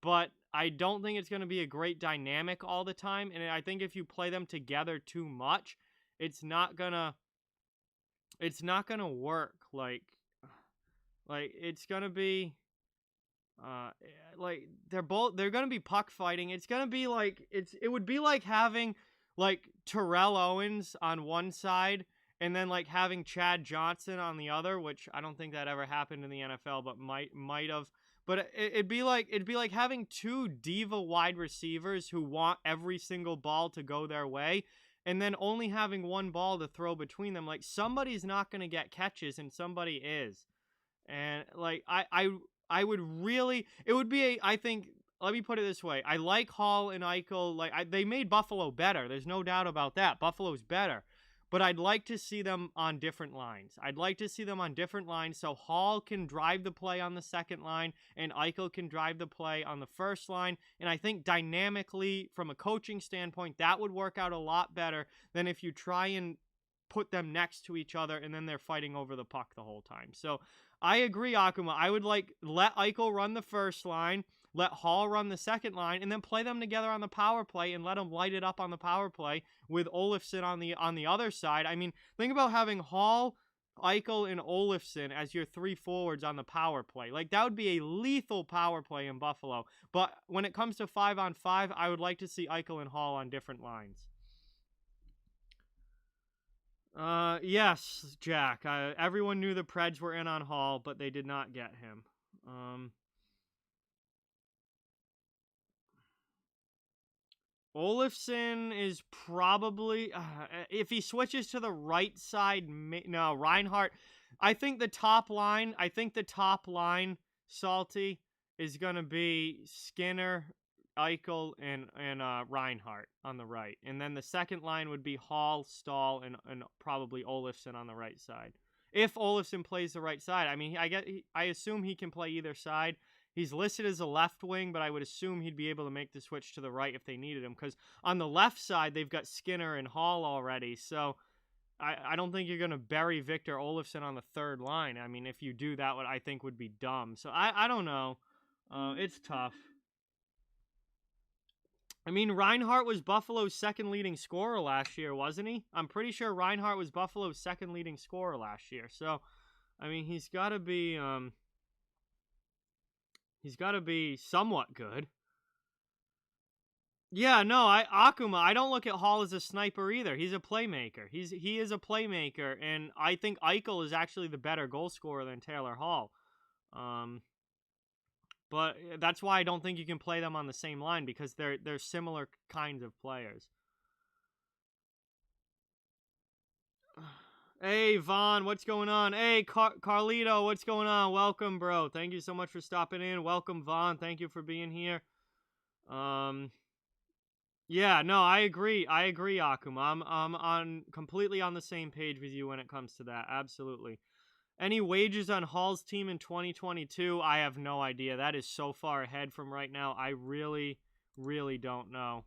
B: But I don't think it's going to be a great dynamic all the time. And I think if you play them together too much, it's not going to work. Like it's going to be... like they're going to be puck fighting. It's going to be like it would be like having like Terrell Owens on one side and then like having Chad Johnson on the other, which I don't think that ever happened in the NFL, but might have. But it'd be like having 2 diva wide receivers who want every single ball to go their way and then only having one ball to throw between them. Like, somebody's not going to get catches and somebody is. And like I would really, it would be I think, let me put it this way. I like Hall and Eichel. Like, they made Buffalo better. There's no doubt about that. Buffalo's better. But I'd like to see them on different lines. I'd like to see them on different lines so Hall can drive the play on the second line and Eichel can drive the play on the first line. And I think dynamically, from a coaching standpoint, that would work out a lot better than if you try and put them next to each other and then they're fighting over the puck the whole time. So I agree, Akuma. I would let Eichel run the first line, let Hall run the second line, and then play them together on the power play and let them light it up on the power play with Olofsson on the other side. I mean, think about having Hall, Eichel, and Olofsson as your 3 forwards on the power play. Like, that would be a lethal power play in Buffalo. But when it comes to 5-on-5, I would like to see Eichel and Hall on different lines. Yes, Jack. Everyone knew the Preds were in on Hall, but they did not get him. Olofsson is probably, if he switches to the right side, no, Reinhart. I think the top line, Salty, is going to be Skinner, Eichel, and Reinhart on the right. And then the second line would be Hall, Stahl, and probably Olofsson on the right side. If Olofsson plays the right side. I mean, I assume he can play either side. He's listed as a left wing, but I would assume he'd be able to make the switch to the right if they needed him. Because on the left side, they've got Skinner and Hall already. So I don't think you're going to bury Victor Olofsson on the third line. I mean, if you do that, what I think would be dumb. So I don't know. It's tough. I mean, Reinhart was Buffalo's second leading scorer last year, wasn't he? I'm pretty sure Reinhart was Buffalo's second leading scorer last year. So, I mean, he's got to be somewhat good. Yeah, no, Akuma, I don't look at Hall as a sniper either. He's a playmaker. He is a playmaker, and I think Eichel is actually the better goal scorer than Taylor Hall. But that's why I don't think you can play them on the same line, because they're similar kinds of players. Hey, Vaughn, what's going on? Hey, Carlito, what's going on? Welcome, bro. Thank you so much for stopping in. Welcome, Vaughn. Thank you for being here. Yeah, no, I agree, Akuma. I'm completely on the same page with you when it comes to that. Absolutely. Any wages on Hall's team in 2022? I have no idea. That is so far ahead from right now. I really, really don't know.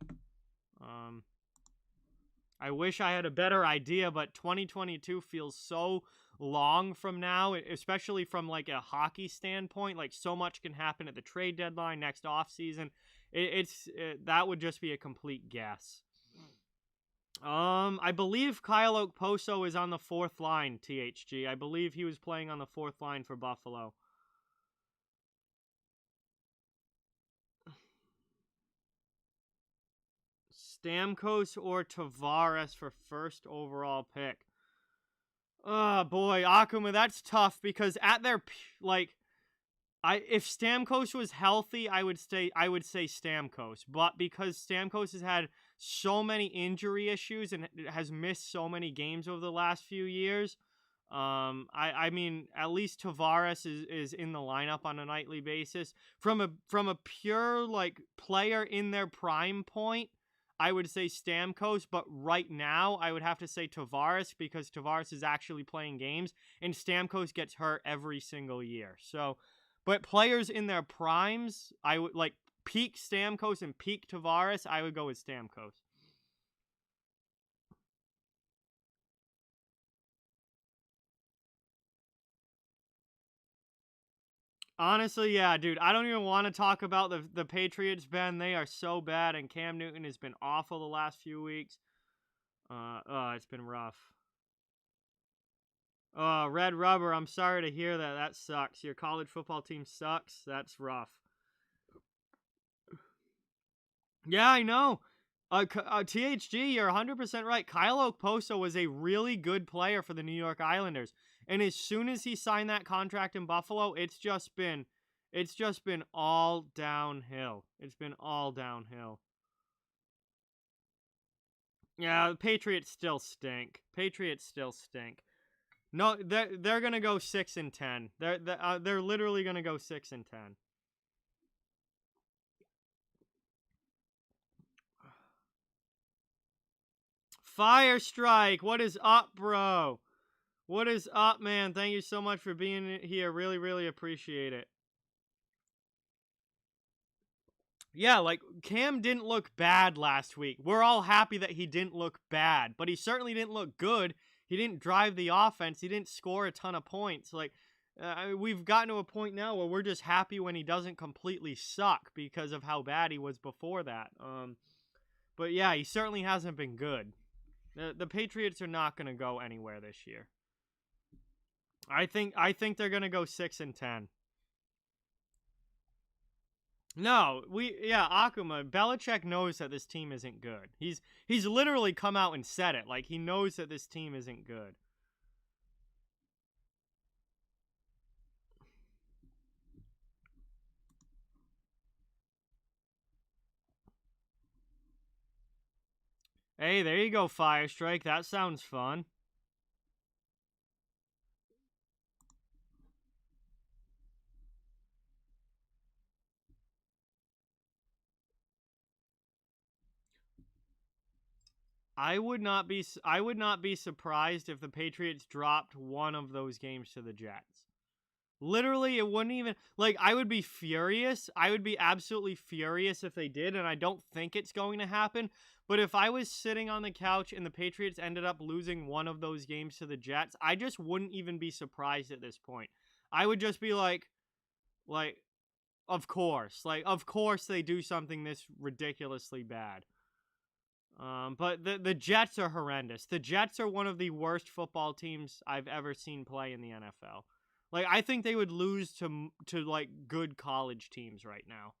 B: I wish I had a better idea, but 2022 feels so long from now, especially from like a hockey standpoint. Like so much can happen at the trade deadline next offseason. That would just be a complete guess. I believe Kyle Okposo is on the fourth line, THG. I believe he was playing on the fourth line for Buffalo. Stamkos or Tavares for first overall pick. Oh boy, Akuma, that's tough because at their if Stamkos was healthy, I would say Stamkos, but because Stamkos has had so many injury issues and has missed so many games over the last few years, I mean at least Tavares is in the lineup on a nightly basis. From a pure like player in their prime point, I would say Stamkos, but right now I would have to say Tavares because Tavares is actually playing games and Stamkos gets hurt every single year. So, but players in their primes, I would like peak Stamkos and peak Tavares, I would go with Stamkos. Honestly, yeah, dude. I don't even want to talk about the Patriots, Ben. They are so bad, and Cam Newton has been awful the last few weeks. It's been rough. Red Rubber, I'm sorry to hear that. That sucks. Your college football team sucks. That's rough. Yeah, I know. THG, you're 100% right. Kyle Okposo was a really good player for the New York Islanders. And as soon as he signed that contract in Buffalo, it's just been all downhill. It's been all downhill. Yeah, the Patriots still stink. No, they're gonna go 6-10. They're literally gonna go 6-10. Fire Strike, what is up, bro? What is up, man? Thank you so much for being here. Really, really appreciate it. Yeah, like, Cam didn't look bad last week. We're all happy that he didn't look bad, but he certainly didn't look good. He didn't drive the offense. He didn't score a ton of points. Like, we've gotten to a point now where we're just happy when he doesn't completely suck because of how bad he was before that. But yeah, he certainly hasn't been good. The Patriots are not going to go anywhere this year. I think they're going to go 6-10. No, Akuma, Belichick knows that this team isn't good. He's literally come out and said it. Like, he knows that this team isn't good. Hey, there you go, Fire Strike. That sounds fun. I would not be surprised if the Patriots dropped one of those games to the Jets. Literally, it wouldn't even like I would be furious. I would be absolutely furious if they did, and I don't think it's going to happen. But if I was sitting on the couch and the Patriots ended up losing one of those games to the Jets, I just wouldn't even be surprised at this point. I would just be like of course they do something this ridiculously bad. But the Jets are horrendous. The Jets are one of the worst football teams I've ever seen play in the NFL. Like, I think they would lose to like good college teams right now.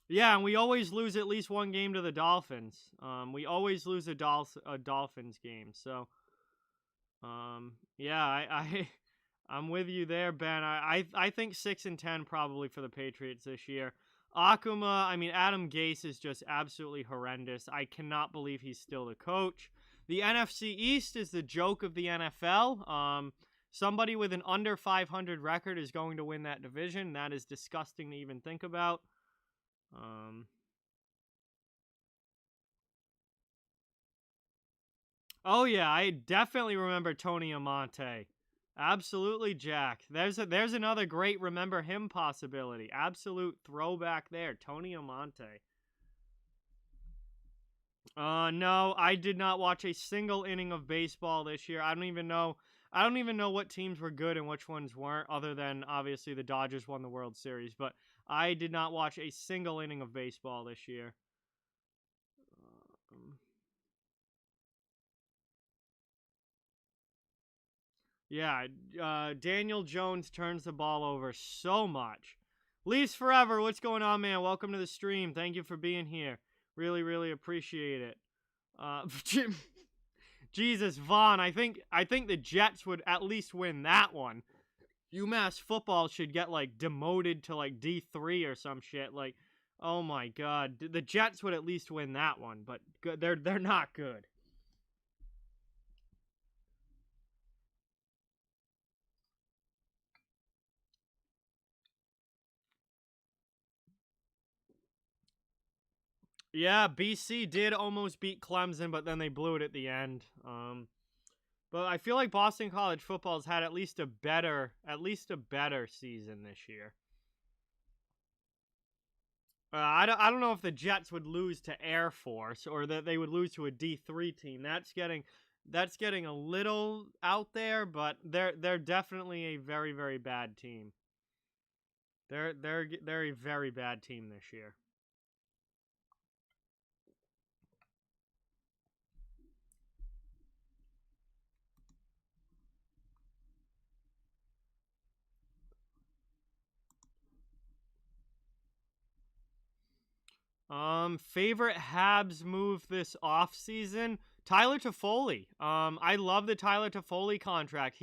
B: Yeah, and we always lose at least one game to the Dolphins. We always lose a Dolphins game. So, yeah, I'm with you there, Ben. I think 6-10 probably for the Patriots this year. Akuma, I mean, Adam Gase is just absolutely horrendous. I cannot believe he's still the coach. The NFC East is the joke of the NFL. Somebody with an under 500 record is going to win that division. That is disgusting to even think about. Oh yeah, I definitely remember Tony Amonte. Absolutely, Jack. There's another great remember him possibility. Absolute throwback there, Tony Amonte. No, I did not watch a single inning of baseball this year. I don't even know what teams were good and which ones weren't, other than obviously the Dodgers won the World Series. But I did not watch a single inning of baseball this year. Yeah, Daniel Jones turns the ball over so much. Leafs forever. What's going on, man? Welcome to the stream. Thank you for being here. Really, really appreciate it. Jesus, Vaughn. I think the Jets would at least win that one. UMass football should get like demoted to like D3 or some shit. Like, oh my God, the Jets would at least win that one, but they're not good. Yeah, BC did almost beat Clemson, but then they blew it at the end. But I feel like Boston College football's had at least a better season this year. I don't know if the Jets would lose to Air Force or that they would lose to a D3 team. That's getting a little out there, but they're definitely a very, very bad team. They're a very bad team this year. Favorite Habs move this offseason? Tyler Toffoli. I love the Tyler Toffoli contract.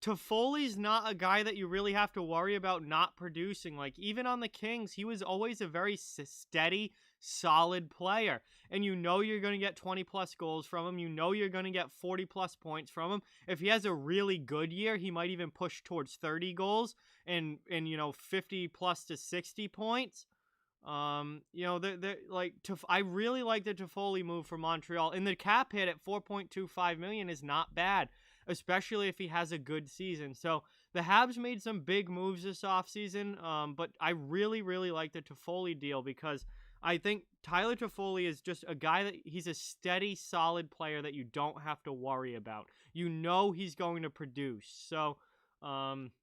B: Toffoli's not a guy that you really have to worry about not producing. Like, even on the Kings, he was always a very steady, solid player. And you know you're going to get 20-plus goals from him. You know you're going to get 40-plus points from him. If he has a really good year, he might even push towards 30 goals and 50-plus to 60 points. I really like the Toffoli move for Montreal, and the cap hit at $4.25 million is not bad, especially if he has a good season. So the Habs made some big moves this offseason, but I really, really like the Toffoli deal because I think Tyler Toffoli is just a guy that he's a steady, solid player that you don't have to worry about. You know he's going to produce. So, I'm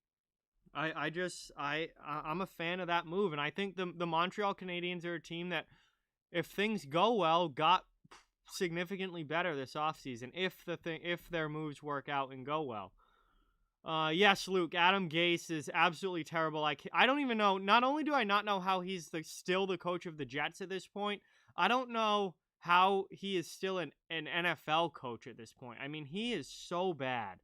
B: a fan of that move, and I think the Montreal Canadiens are a team that, if things go well, got significantly better this offseason if their moves work out and go well. Yes, Luke, Adam Gase is absolutely terrible. I don't even know. Not only do I not know how he's still the coach of the Jets at this point, I don't know how he is still an NFL coach at this point. I mean, he is so bad.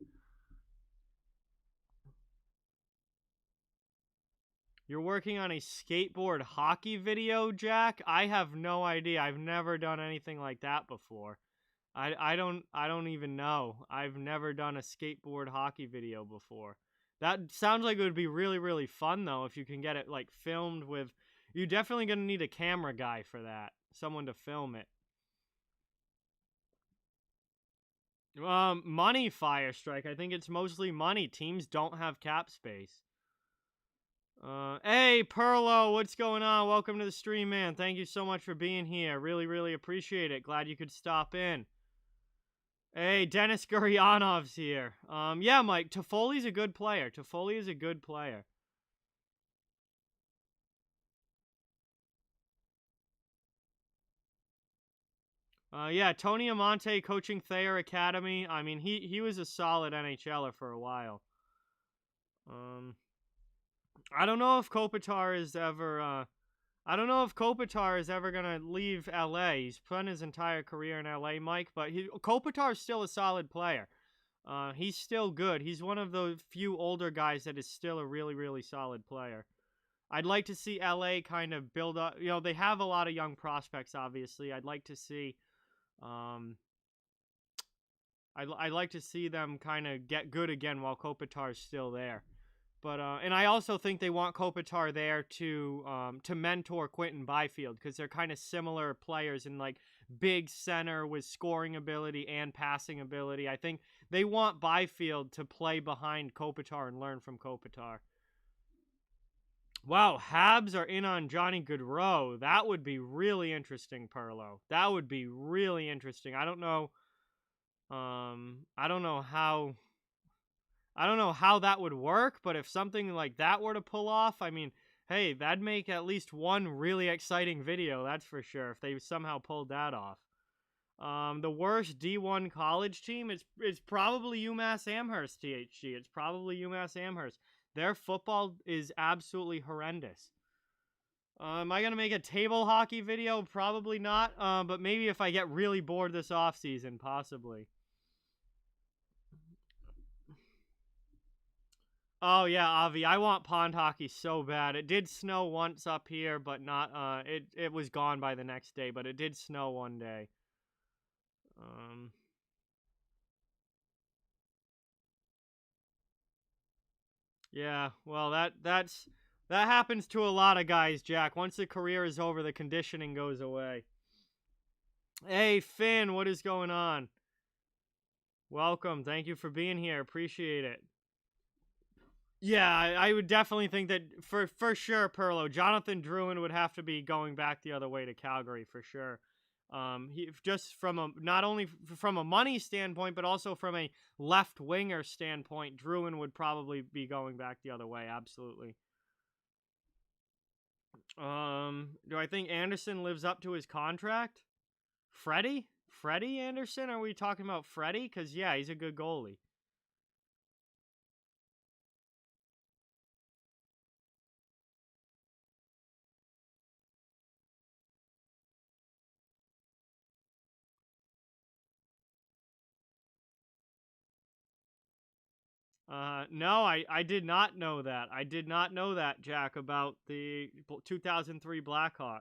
B: You're working on a skateboard hockey video, Jack? I have no idea. I've never done anything like that before. I don't even know. I've never done a skateboard hockey video before. That sounds like it would be really, really fun though if you can get it like filmed with. You're definitely going to need a camera guy for that. Someone to film it. Money, Fire Strike. I think it's mostly money. Teams don't have cap space. Hey, Perlo, what's going on? Welcome to the stream, man. Thank you so much for being here. Really, really appreciate it. Glad you could stop in. Hey, Dennis Guryanov's here. Yeah, Mike, Toffoli's a good player. Toffoli is a good player. Yeah, Tony Amante coaching Thayer Academy. I mean, he was a solid NHLer for a while. I don't know if Kopitar is ever gonna leave LA. He's spent his entire career in LA, Mike, but Kopitar's still a solid player. He's still good. He's one of the few older guys that is still a really, really solid player. I'd like to see LA kind of build up. They have a lot of young prospects, obviously. I'd like to see I'd like to see them kind of get good again while Kopitar's still there. But and I also think they want Kopitar there to mentor Quentin Byfield because they're kind of similar players in like big center with scoring ability and passing ability. I think they want Byfield to play behind Kopitar and learn from Kopitar. Wow, Habs are in on Johnny Gaudreau. That would be really interesting, Perlo. That would be really interesting. I don't know. I don't know how. I don't know how that would work, but if something like that were to pull off, I mean, hey, that'd make at least one really exciting video. That's for sure. If they somehow pulled that off. The worst D1 college team it's probably UMass Amherst. THG. It's probably UMass Amherst. Their football is absolutely horrendous. Am I going to make a table hockey video? Probably not, but maybe if I get really bored this offseason, possibly. Oh, yeah, Avi, I want pond hockey so bad. It did snow once up here, but not, it was gone by the next day, but it did snow one day. Yeah, well, that happens to a lot of guys, Jack. Once the career is over, the conditioning goes away. Hey, Finn, what is going on? Welcome. Thank you for being here. Appreciate it. Yeah, I would definitely think that for sure, Perlo, Jonathan Drouin would have to be going back the other way to Calgary for sure. He just from a not only from a money standpoint, but also from a left winger standpoint, Drouin would probably be going back the other way. Absolutely. Do I think Anderson lives up to his contract? Freddie Anderson? Are we talking about Freddie? Because yeah, he's a good goalie. No, I did not know that. I did not know that, Jack, about the 2003 Blackhawks.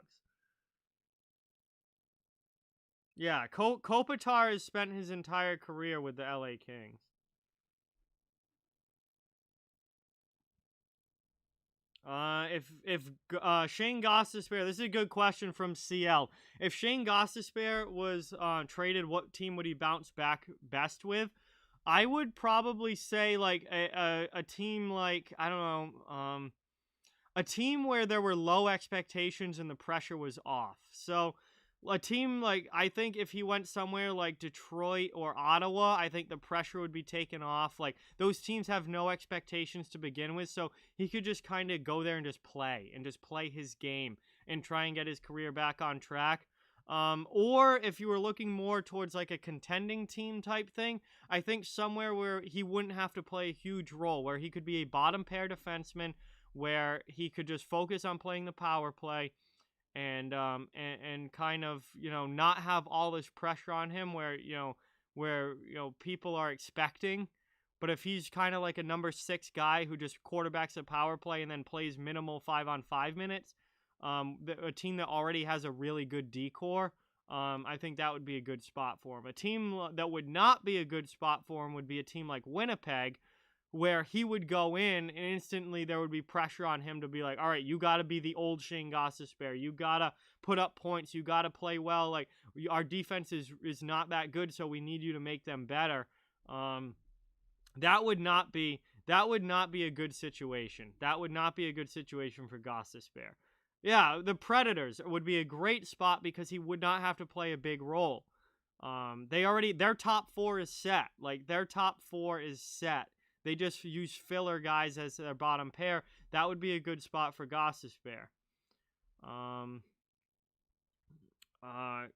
B: Yeah, Kopitar has spent his entire career with the LA Kings. If Shane Gostisbehere, this is a good question from CL. If Shane Gostisbehere was traded, what team would he bounce back best with? I would probably say like a team like I don't know, a team where there were low expectations and the pressure was off. So a team like I think if he went somewhere like Detroit or Ottawa, I think the pressure would be taken off. Like those teams have no expectations to begin with, so he could just kind of go there and just play his game and try and get his career back on track. Or if you were looking more towards like a contending team type thing, I think somewhere where he wouldn't have to play a huge role, where he could be a bottom pair defenseman, where he could just focus on playing the power play and kind of not have all this pressure on him where people are expecting. But if he's kind of like a number 6 guy who just quarterbacks a power play and then plays minimal 5-on-5 minutes, a team that already has a really good decor, I think that would be a good spot for him. A team that would not be a good spot for him would be a team like Winnipeg, where he would go in and instantly there would be pressure on him to be like, all right, you got to be the old Shane Gostisbehere. You got to put up points. You got to play well. Like our defense is not that good, so we need you to make them better. That would not be a good situation. That would not be a good situation for Gostisbehere. Yeah, the Predators would be a great spot because he would not have to play a big role. Their top 4 is set. Like their top 4 is set. They just use filler guys as their bottom pair. That would be a good spot for Gostisbehere.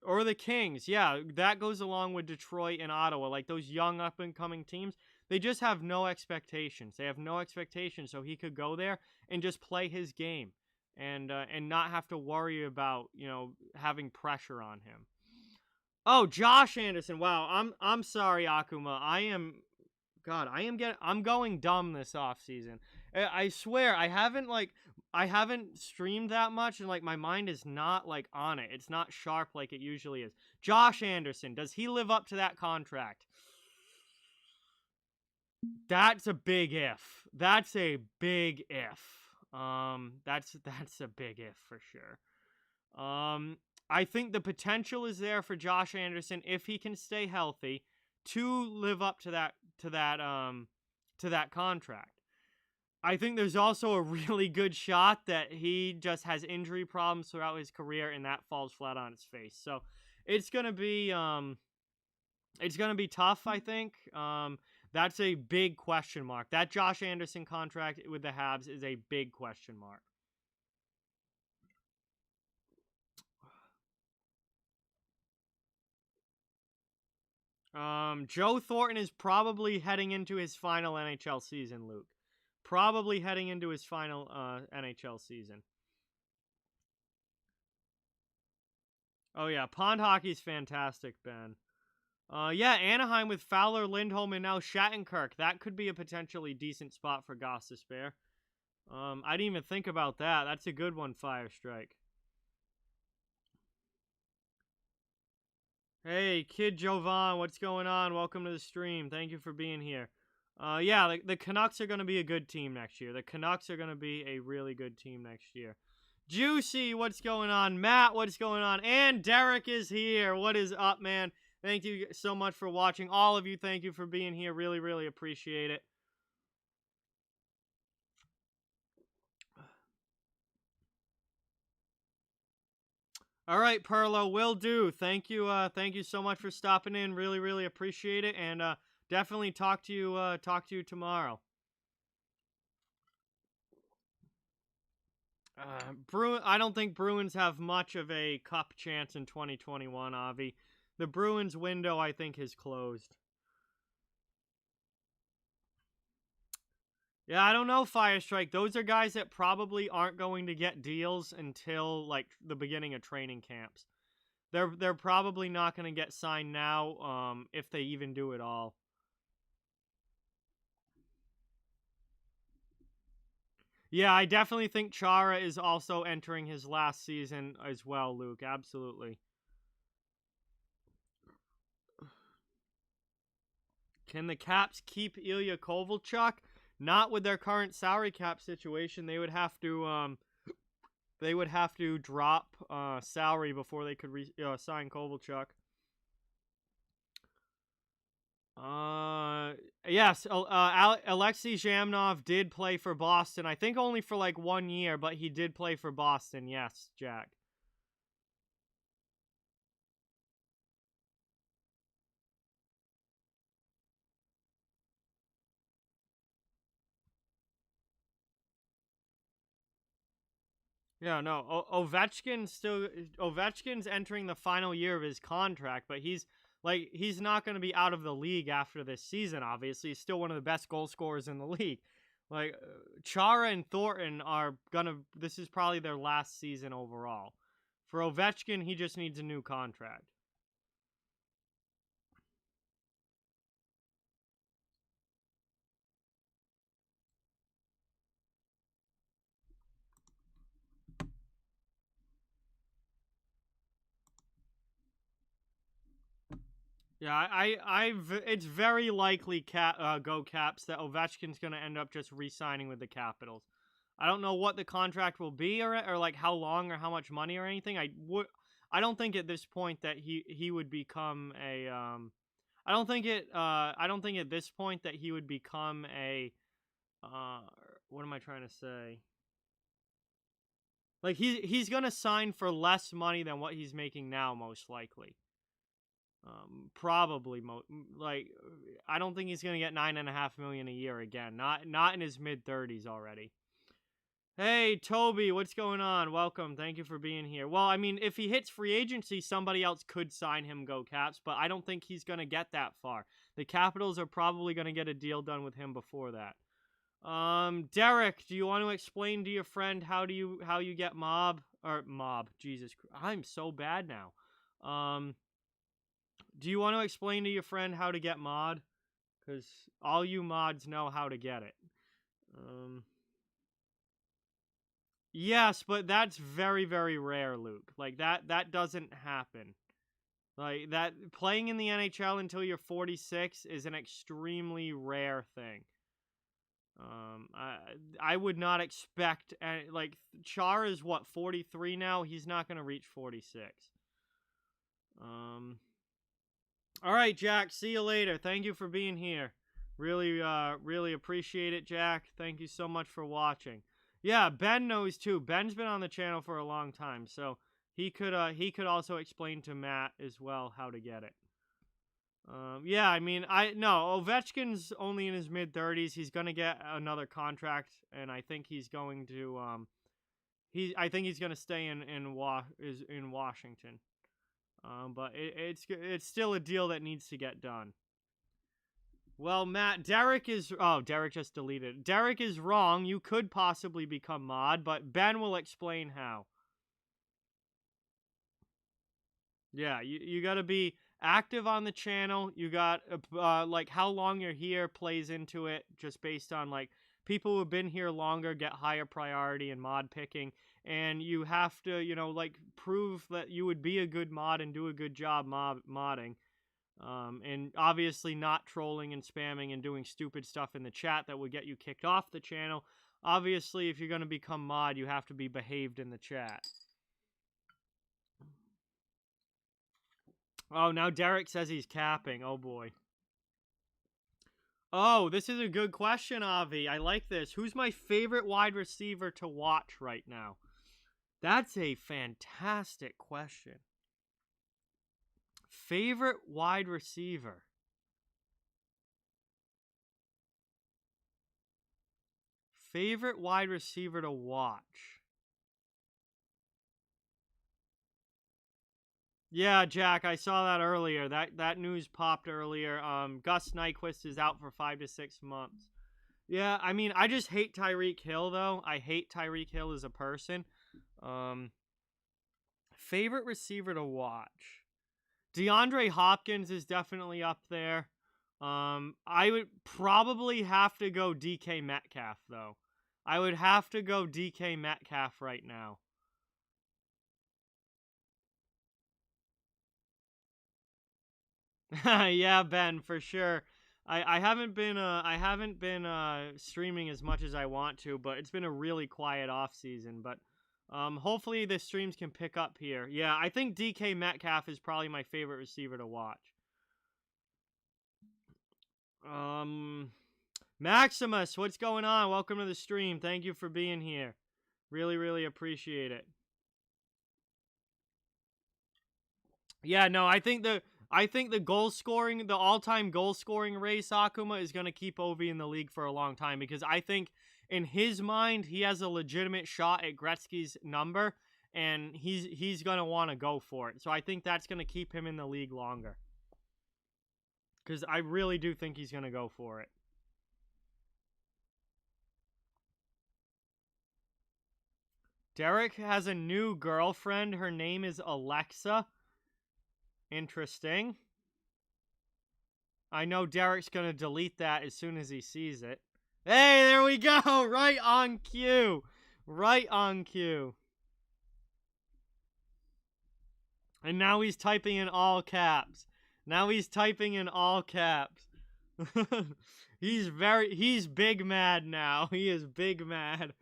B: Or the Kings. Yeah, that goes along with Detroit and Ottawa. Like those young up-and-coming teams, they just have no expectations. They have no expectations, so he could go there and just play his game and not have to worry about, having pressure on him. Oh, Josh Anderson. Wow, I'm sorry, Akuma. I'm going dumb this offseason. I swear I haven't streamed that much and like my mind is not like on it. It's not sharp like it usually is. Josh Anderson, does he live up to that contract? That's a big if. That's a big if. That's a big if for sure. I think the potential is there for Josh Anderson if he can stay healthy to live up to that contract. I think there's also a really good shot that he just has injury problems throughout his career, and that falls flat on its face. So it's gonna be tough, I think. That's a big question mark. That Josh Anderson contract with the Habs is a big question mark. Joe Thornton is probably heading into his final NHL season, Luke. Probably heading into his final NHL season. Oh, yeah. Pond hockey's fantastic, Ben. Yeah, Anaheim with Fowler, Lindholm, and now Shattenkirk. That could be a potentially decent spot for Goss to spare. I didn't even think about that. That's a good one, Fire Strike. Hey, Kid Jovan, what's going on? Welcome to the stream. Thank you for being here. Yeah, the Canucks are going to be a good team next year. The Canucks are going to be a really good team next year. Juicy, what's going on? Matt, what's going on? And Derek is here. What is up, man? Thank you so much for watching. All of you, thank you for being here. Really, really appreciate it. All right, Perlo, will do. Thank you so much for stopping in. Really, really appreciate it, and definitely talk to you tomorrow. I don't think Bruins have much of a cup chance in 2021, Avi. The Bruins window, I think, is closed. Yeah, I don't know, Fire Strike. Those are guys that probably aren't going to get deals until, like, the beginning of training camps. They're probably not going to get signed now, if they even do it all. Yeah, I definitely think Chara is also entering his last season as well, Luke. Absolutely. Can the Caps keep Ilya Kovalchuk? Not with their current salary cap situation. They would have to drop salary before they could sign Kovalchuk. Yes, Alexei Zhamnov did play for Boston. I think only for like 1 year, but he did play for Boston. Yes, Jack. Yeah, no, Ovechkin's entering the final year of his contract, but he's not going to be out of the league after this season, obviously. He's still one of the best goal scorers in the league. Like, Chara and Thornton this is probably their last season overall. For Ovechkin, he just needs a new contract. Yeah, it's very likely go Caps that Ovechkin's going to end up just re-signing with the Capitals. I don't know what the contract will be or like how long or how much money or anything. I don't think at this point that he would become a I don't think at this point that he would become a what am I trying to say? Like he's going to sign for less money than what he's making now, most likely. Probably I don't think he's gonna get $9.5 million a year again. Not in his mid-30s already. Hey Toby, what's going on? Welcome. Thank you for being here. Well, I mean, if he hits free agency, somebody else could sign him, go Caps, but I don't think he's gonna get that far. The Capitals are probably gonna get a deal done with him before that. Derek, do you want to explain to your friend how you get mob? Jesus Christ, I'm so bad now. Do you want to explain to your friend how to get mod? Because all you mods know how to get it. Yes, but that's very, very rare, Luke. Like, that doesn't happen. Like, that playing in the NHL until you're 46 is an extremely rare thing. I would not expect, like, Char is, 43 now? He's not going to reach 46. All right, Jack, see you later. Thank you for being here. Really appreciate it, Jack. Thank you so much for watching. Yeah, Ben knows too. Ben's been on the channel for a long time, so he could also explain to Matt as well how to get it. Yeah, I mean, Ovechkin's only in his mid-30s. He's gonna get another contract, and I think he's going to I think he's gonna stay in Washington. But it's still a deal that needs to get done. Well, Matt, Derek just deleted. Derek is wrong. You could possibly become mod, but Ben will explain how. Yeah, you got to be active on the channel. You got, like, how long you're here plays into it, just based on, like, people who have been here longer get higher priority in mod picking. And you have to, like, prove that you would be a good mod and do a good job modding. And obviously not trolling and spamming and doing stupid stuff in the chat that would get you kicked off the channel. Obviously, if you're going to become mod, you have to be behaved in the chat. Oh, now Derek says he's capping. Oh, boy. Oh, this is a good question, Avi. I like this. Who's my favorite wide receiver to watch right now? That's a fantastic question. Favorite wide receiver? Favorite wide receiver to watch? Yeah, Jack, I saw that earlier. That news popped earlier. Gus Nyquist is out for 5 to 6 months. Yeah, I mean, I just hate Tyreek Hill, though. I hate Tyreek Hill as a person. Favorite receiver to watch? DeAndre Hopkins is definitely up there. I would probably have to go DK Metcalf, though. I would have to go DK Metcalf right now. Yeah, Ben, for sure. I haven't been streaming as much as I want to, but it's been a really quiet off season. But hopefully the streams can pick up here. Yeah, I think DK Metcalf is probably my favorite receiver to watch. Maximus, what's going on? Welcome to the stream. Thank you for being here. Really appreciate it. Yeah, no, I think the all-time goal scoring race, Akuma, is going to keep Ovi in the league for a long time, because I think in his mind he has a legitimate shot at Gretzky's number, and he's going to want to go for it. So I think that's going to keep him in the league longer, because I really do think he's going to go for it. Derek has a new girlfriend. Her name is Alexa. Interesting. I know Derek's going to delete that as soon as he sees it. Hey, there we go. Right on cue. Right on cue. And now he's typing in all caps. Now he's typing in all caps. He's big mad now. He is big mad.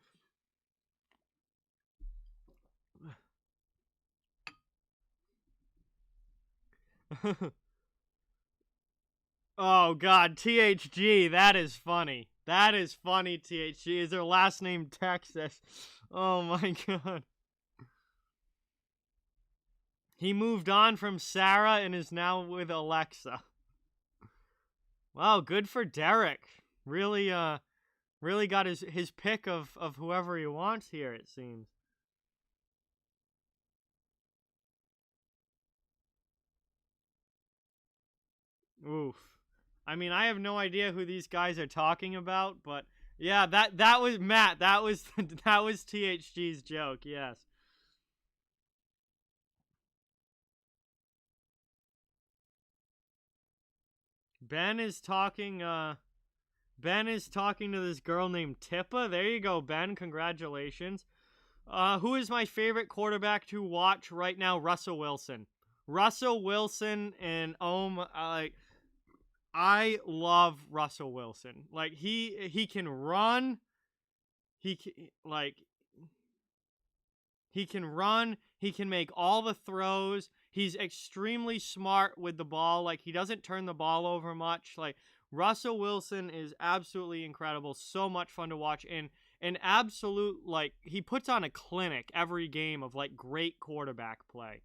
B: Oh, God, THG, that is funny. That is funny, THG. Is their last name Texas? Oh, my God. He moved on from Sarah and is now with Alexa. Wow, good for Derek. Really got his pick of whoever he wants here, it seems. Oof. I mean, I have no idea who these guys are talking about, but yeah, that was Matt. That was THG's joke. Yes. Ben is talking to this girl named Tippa. There you go, Ben. Congratulations. Who is my favorite quarterback to watch right now? Russell Wilson. Russell Wilson and I love Russell Wilson. Like, he can run. He can run. He can make all the throws. He's extremely smart with the ball. Like, he doesn't turn the ball over much. Like, Russell Wilson is absolutely incredible. So much fun to watch. And an absolute, like, he puts on a clinic every game of, like, great quarterback play.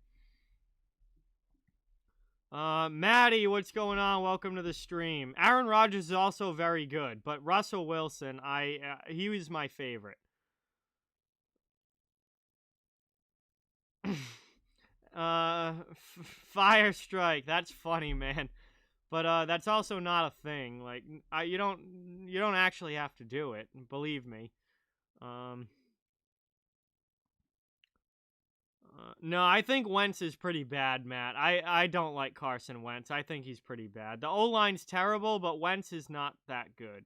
B: Maddie, what's going on? Welcome to the stream. Aaron Rodgers is also very good, but Russell Wilson, he was my favorite. Fire strike. That's funny, man. But that's also not a thing. Like, you don't actually have to do it. Believe me. No, I think Wentz is pretty bad, Matt. I don't like Carson Wentz. I think he's pretty bad. The O-line's terrible, but Wentz is not that good.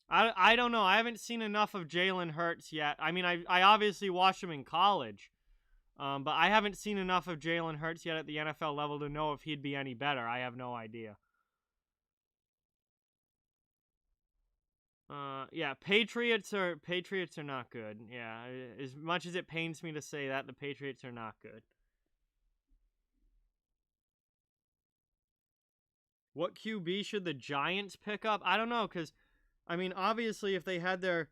B: I don't know. I haven't seen enough of Jalen Hurts yet. I mean, I obviously watched him in college, but I haven't seen enough of Jalen Hurts yet at the NFL level to know if he'd be any better. I have no idea. Yeah, Patriots are not good. Yeah, as much as it pains me to say that, the Patriots are not good. What QB should the Giants pick up? I don't know, because I mean, obviously, if they had their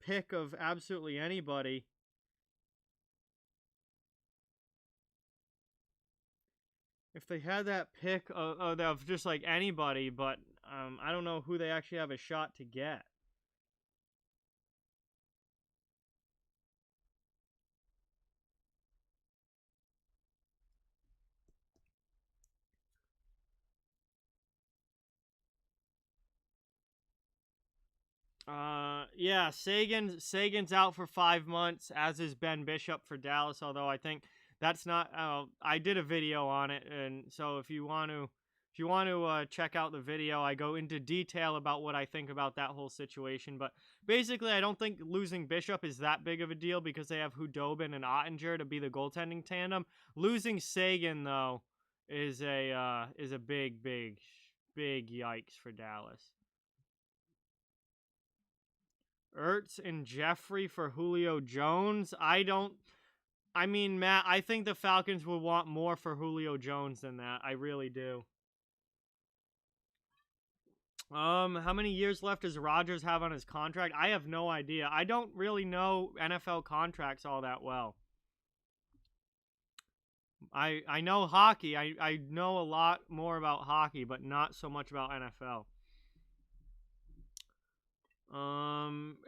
B: pick of absolutely anybody, if they had that pick of just like anybody, but I don't know who they actually have a shot to get. Yeah, Sagan's out for 5 months, as is Ben Bishop for Dallas. Although I think that's not. I did a video on it, and so if you want to check out the video, I go into detail about what I think about that whole situation. But basically, I don't think losing Bishop is that big of a deal because they have Hudobin and Ottinger to be the goaltending tandem. Losing Sagan though is a big yikes for Dallas. Ertz and Jeffrey for Julio Jones. I mean, Matt, I think the Falcons would want more for Julio Jones than that. I really do. How many years left does Rodgers have on his contract? I have no idea. I don't really know NFL contracts all that well. I know hockey. I know a lot more about hockey, but not so much about NFL.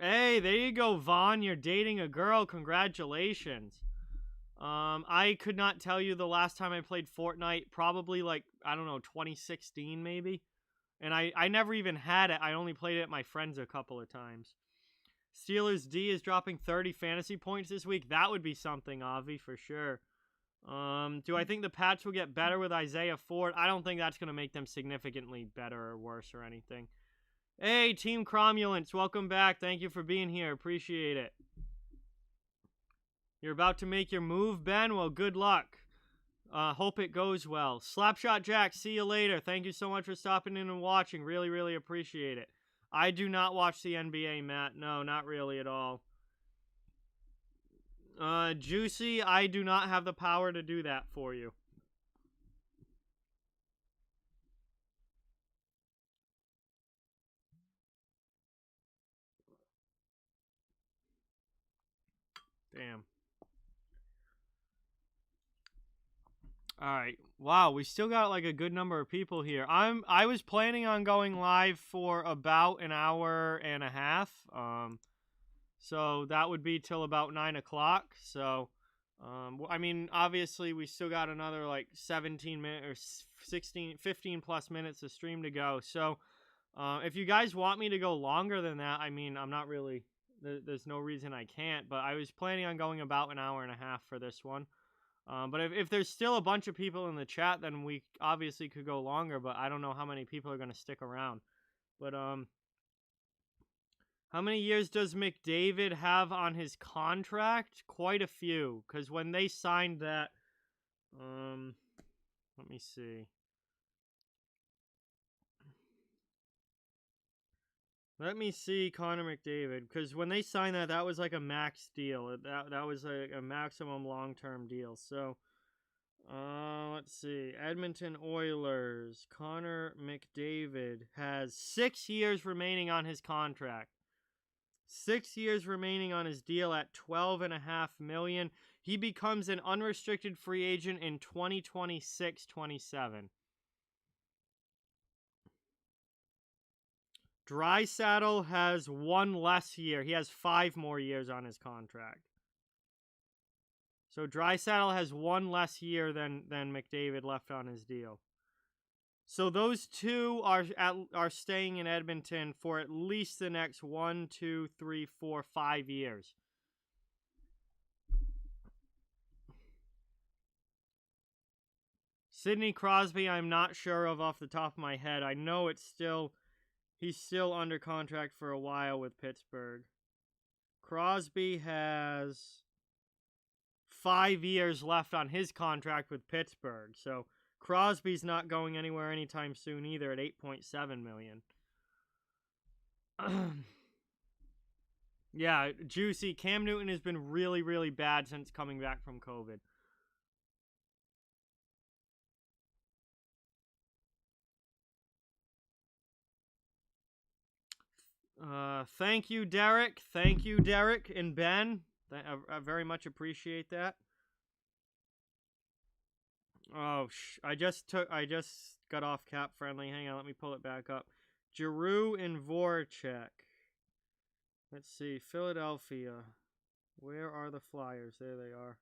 B: Hey, there you go, Vaughn. You're dating a girl. Congratulations. I could not tell you the last time I played Fortnite. Probably like, I don't know, 2016 maybe. And I never even had it. I only played it at my friends a couple of times. Steelers D is dropping 30 fantasy points this week. That would be something, Avi, for sure. Do I think the Pats will get better with Isaiah Ford? I don't think that's going to make them significantly better or worse or anything. Hey, Team Cromulence, welcome back. Thank you for being here. Appreciate it. You're about to make your move, Ben? Well, good luck. Hope it goes well. Slapshot Jack, see you later. Thank you so much for stopping in and watching. Really, really appreciate it. I do not watch the NBA, Matt. No, not really at all. Juicy, I do not have the power to do that for you. Damn. Alright. Wow, we still got like a good number of people here. I was planning on going live for about an hour and a half. So that would be till about 9 o'clock. So I mean, obviously we still got another like 17 minutes or 15 plus minutes of stream to go. So if you guys want me to go longer than that, I mean, I'm not really there's no reason I can't, but I was planning on going about an hour and a half for this one. But if there's still a bunch of people in the chat, then we obviously could go longer, but I don't know how many people are going to stick around. But how many years does Mcdavid have on his contract? Quite a few, because when they signed that, let me see. Let me see Connor McDavid, because when they signed that, that was like a max deal. That was a maximum long-term deal. So, let's see. Edmonton Oilers. Connor McDavid has 6 years remaining on his contract. 6 years remaining on his deal at $12.5 million. He becomes an unrestricted free agent in 2026-27. Draisaitl has 1 less year. He has 5 more years on his contract. So Draisaitl has 1 less year than McDavid left on his deal. So those two are staying in Edmonton for at least the next 1, 2, 3, 4, 5 years. Sidney Crosby, I'm not sure of off the top of my head. I know he's still under contract for a while with Pittsburgh. Crosby has 5 years left on his contract with Pittsburgh. So Crosby's not going anywhere anytime soon either at $8.7 million. Yeah, juicy. Cam Newton has been really, really bad since coming back from COVID. Thank you, Derek. Thank you, Derek and Ben. I very much appreciate that. Oh, I just got off cap friendly. Hang on, let me pull it back up. Giroux and Voracek. Let's see, Philadelphia. Where are the Flyers? There they are.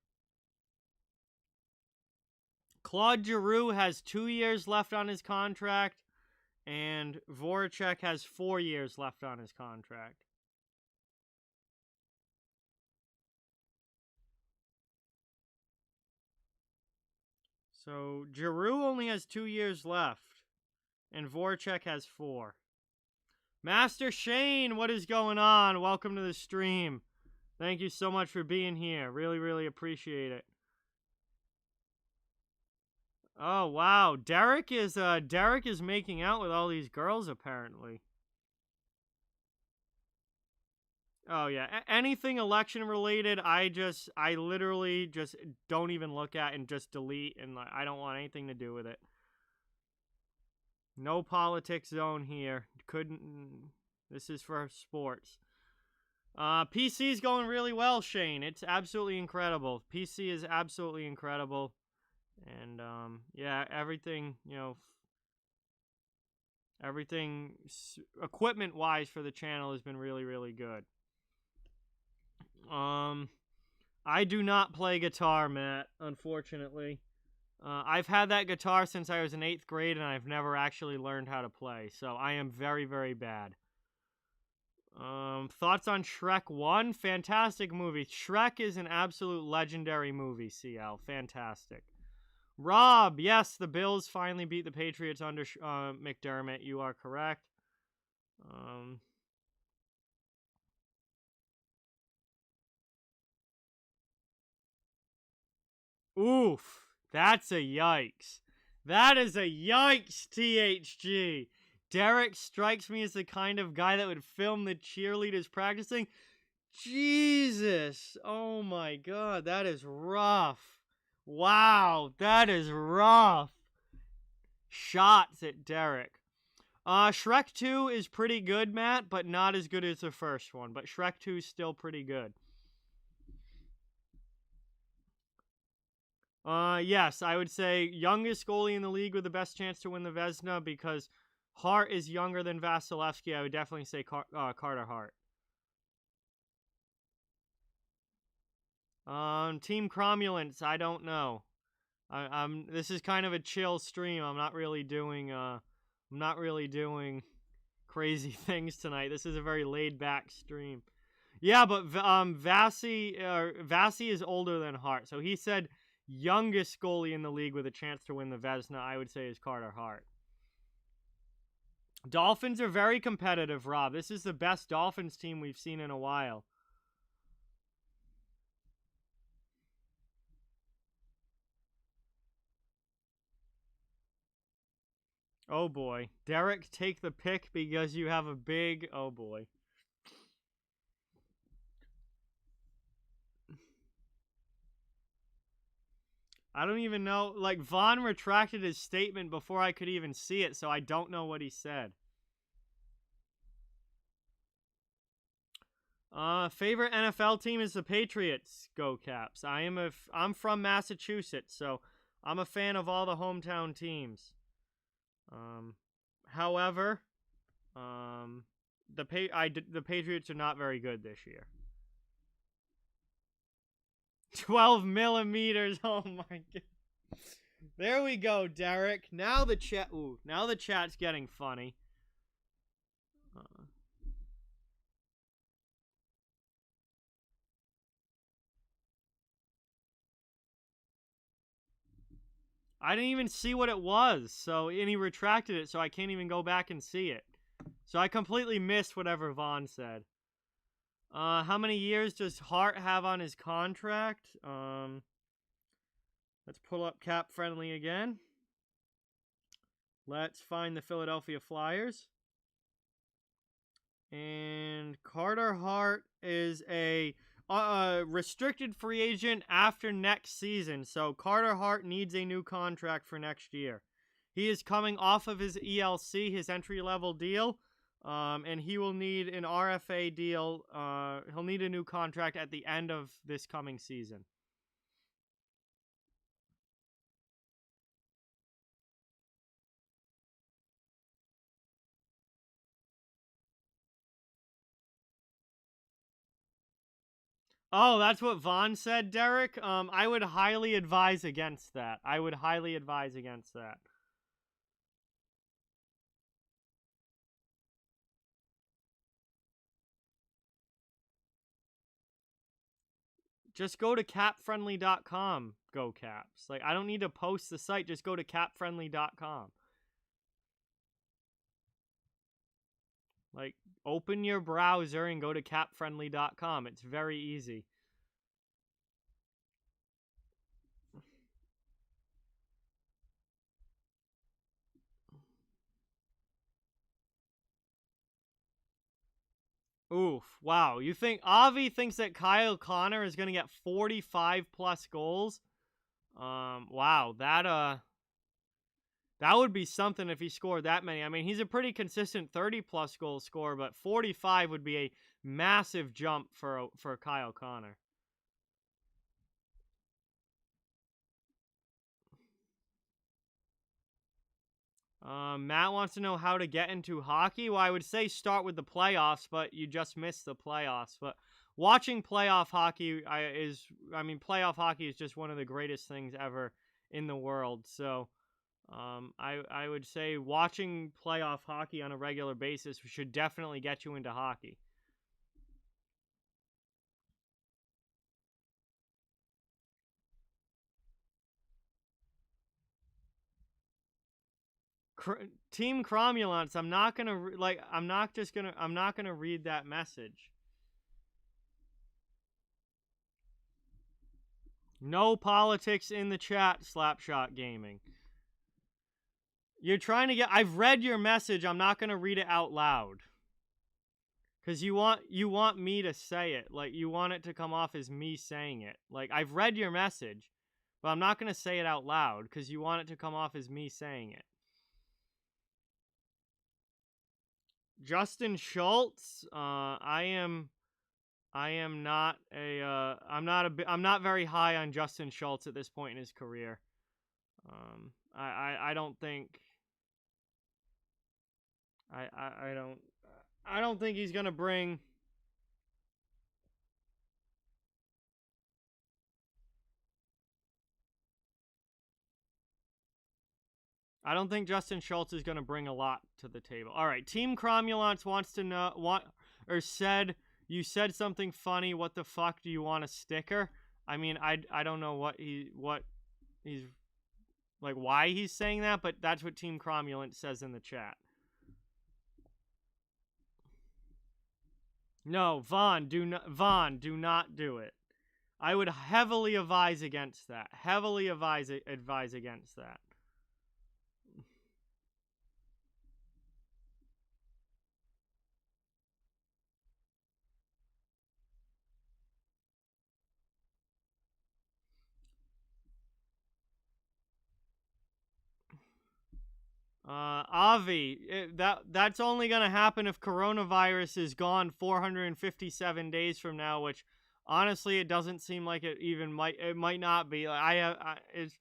B: Claude Giroux has 2 years left on his contract, and Voracek has 4 years left on his contract. So Giroux only has 2 years left, and Voracek has 4. Master Shane, what is going on? Welcome to the stream. Thank you so much for being here. Really, really appreciate it. Oh wow, Derek is making out with all these girls apparently. Oh yeah, anything election related, I literally just don't even look at and just delete, and I don't want anything to do with it. No politics zone here. This is for sports. PC's going really well, Shane. It's absolutely incredible. PC is absolutely incredible. And, yeah, everything, everything equipment-wise for the channel has been really, really good. I do not play guitar, Matt, unfortunately. I've had that guitar since I was in 8th grade, and I've never actually learned how to play, so I am very, very bad. Thoughts on Shrek 1? Fantastic movie. Shrek is an absolute legendary movie, CL. Fantastic. Rob, yes, the Bills finally beat the Patriots under McDermott. You are correct. Oof, that's a yikes. That is a yikes, THG. Derek strikes me as the kind of guy that would film the cheerleaders practicing. Jesus, oh my God, that is rough. Wow, that is rough. Shots at Derek. Shrek 2 is pretty good, Matt, but not as good as the first one. But Shrek 2 is still pretty good. Yes, I would say youngest goalie in the league with the best chance to win the Vezina, because Hart is younger than Vasilevsky. I would definitely say Carter Hart. Team Cromulence, I don't know. This is kind of a chill stream. I'm not really doing crazy things tonight. This is a very laid back stream. Yeah, but Vasi is older than Hart. So he said youngest goalie in the league with a chance to win the Vezina, I would say, is Carter Hart. Dolphins are very competitive, Rob. This is the best Dolphins team we've seen in a while. Oh boy. Derek, take the pick because you have a big... Oh boy. I don't even know. Like, Vaughn retracted his statement before I could even see it, so I don't know what he said. Favorite NFL team is the Patriots. Go Caps. I'm from Massachusetts, so I'm a fan of all the hometown teams. However, the Patriots are not very good this year. 12 millimeters. Oh my god. There we go, Derek. Now the chat's getting funny. I didn't even see what it was, and he retracted it, so I can't even go back and see it. So I completely missed whatever Vaughn said. How many years does Hart have on his contract? Let's pull up Cap Friendly again. Let's find the Philadelphia Flyers. And Carter Hart is a restricted free agent after next season. So Carter Hart needs a new contract for next year. He is coming off of his ELC, his entry-level deal, and he will need an RFA deal. He'll need a new contract at the end of this coming season. Oh, that's what Vaughn said, Derek? I would highly advise against that. I would highly advise against that. Just go to capfriendly.com, go Caps. Like, I don't need to post the site. Just go to capfriendly.com. Like, open your browser and go to capfriendly.com. It's very easy. Oof, wow. You think Avi thinks that Kyle Connor is going to get 45 plus goals? Wow, that would be something if he scored that many. I mean, he's a pretty consistent 30 plus goal scorer, but 45 would be a massive jump for Kyle Connor. Matt wants to know how to get into hockey. Well, I would say start with the playoffs, but you just missed the playoffs. But watching playoff hockey playoff hockey is just one of the greatest things ever in the world. So, I would say watching playoff hockey on a regular basis should definitely get you into hockey. Team Cromulence, I'm not gonna read that message. No politics in the chat, Slapshot Gaming. You're trying to get... I've read your message. I'm not gonna read it out loud. Because you want me to say it. Like, you want it to come off as me saying it. Like, I've read your message, but I'm not gonna say it out loud because you want it to come off as me saying it. Justin Schultz, I'm not very high on Justin Schultz at this point in his career. I don't think he's gonna bring. I don't think Justin Schultz is going to bring a lot to the table. All right, Team Cromulance wants to know you said something funny. What the fuck do you want a sticker? I mean, I don't know what he's like, why he's saying that, but that's what Team Cromulance says in the chat. No, Vaughn, do not do it. I would heavily advise against that. Heavily advise against that. Avi, that's only gonna happen if coronavirus is gone 457 days from now, which honestly it doesn't seem like it might not be. It's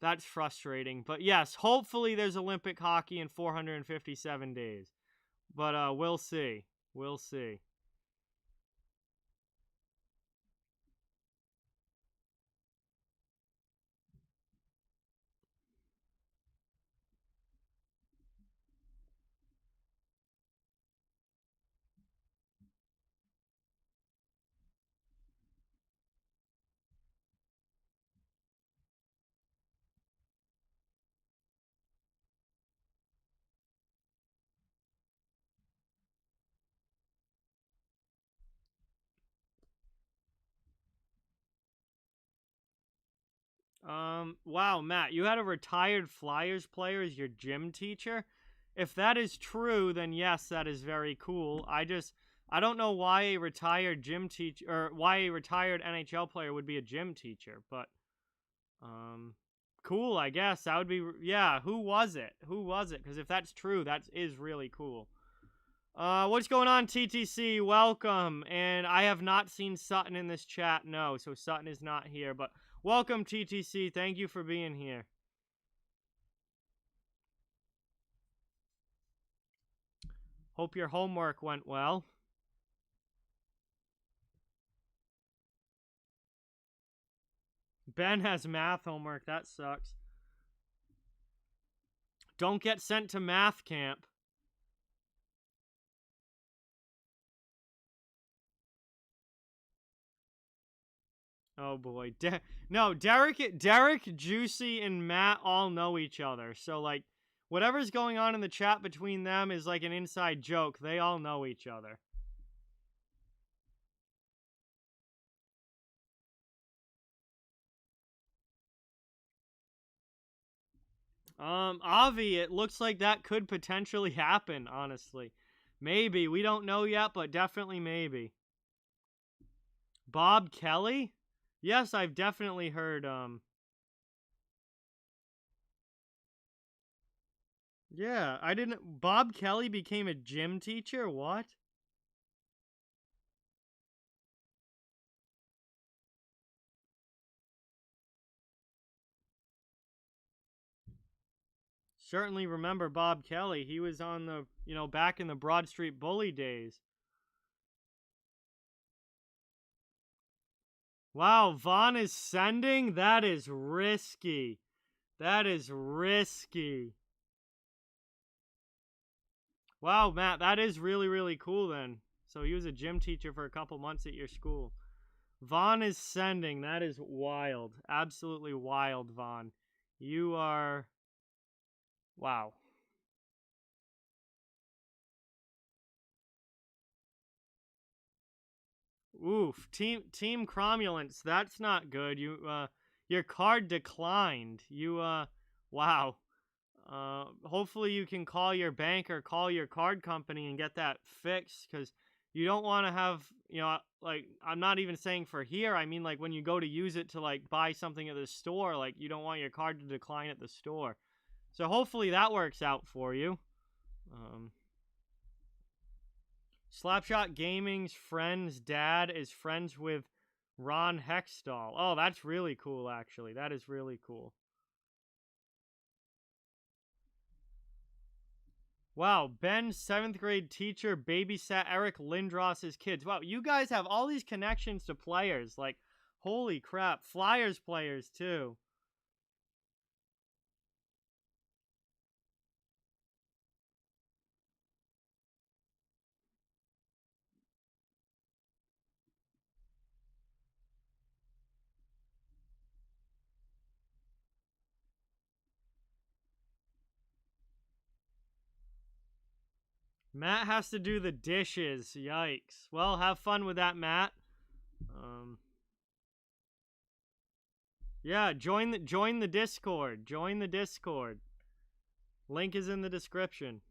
B: that's frustrating. But yes, hopefully there's Olympic hockey in 457 days. But we'll see. We'll see. Wow, Matt, you had a retired Flyers player as your gym teacher? If that is true, then yes, that is very cool. I don't know why a retired gym teacher, or why a retired NHL player would be a gym teacher, but, cool, I guess. That would be, yeah, who was it? Who was it? Because if that's true, that is really cool. What's going on, TTC? Welcome. And I have not seen Sutton in this chat, no, so Sutton is not here, but welcome, TTC. Thank you for being here. Hope your homework went well. Ben has math homework. That sucks. Don't get sent to math camp. Oh boy. No, Derek, Juicy, and Matt all know each other. So, like, whatever's going on in the chat between them is like an inside joke. They all know each other. Avi, it looks like that could potentially happen, honestly. Maybe. We don't know yet, but definitely maybe. Bob Kelly? Yes, I've definitely heard, yeah, I didn't... Bob Kelly became a gym teacher? What? Certainly remember Bob Kelly. He was on the, back in the Broad Street Bully days. Wow, Vaughn is sending? That is risky. That is risky. Wow, Matt, that is really, really cool then. So he was a gym teacher for a couple months at your school. Vaughn is sending. That is wild. Absolutely wild, Vaughn. You are... Wow. Oof. Team Cromulence. That's not good. Your card declined. Wow. Hopefully you can call your bank or call your card company and get that fixed, because you don't want to have, like, I'm not even saying for here, I mean, like, when you go to use it to, like, buy something at the store, like, you don't want your card to decline at the store. So hopefully that works out for you. Slapshot Gaming's friend's dad is friends with Ron Hextall. Oh, that's really cool, actually. That is really cool. Wow, Ben's 7th grade teacher babysat Eric Lindros's kids. Wow, you guys have all these connections to players. Like, holy crap. Flyers players, too. Matt has to do the dishes. Yikes. Well, have fun with that, Matt. Yeah, join the Discord. Join the Discord. Link is in the description.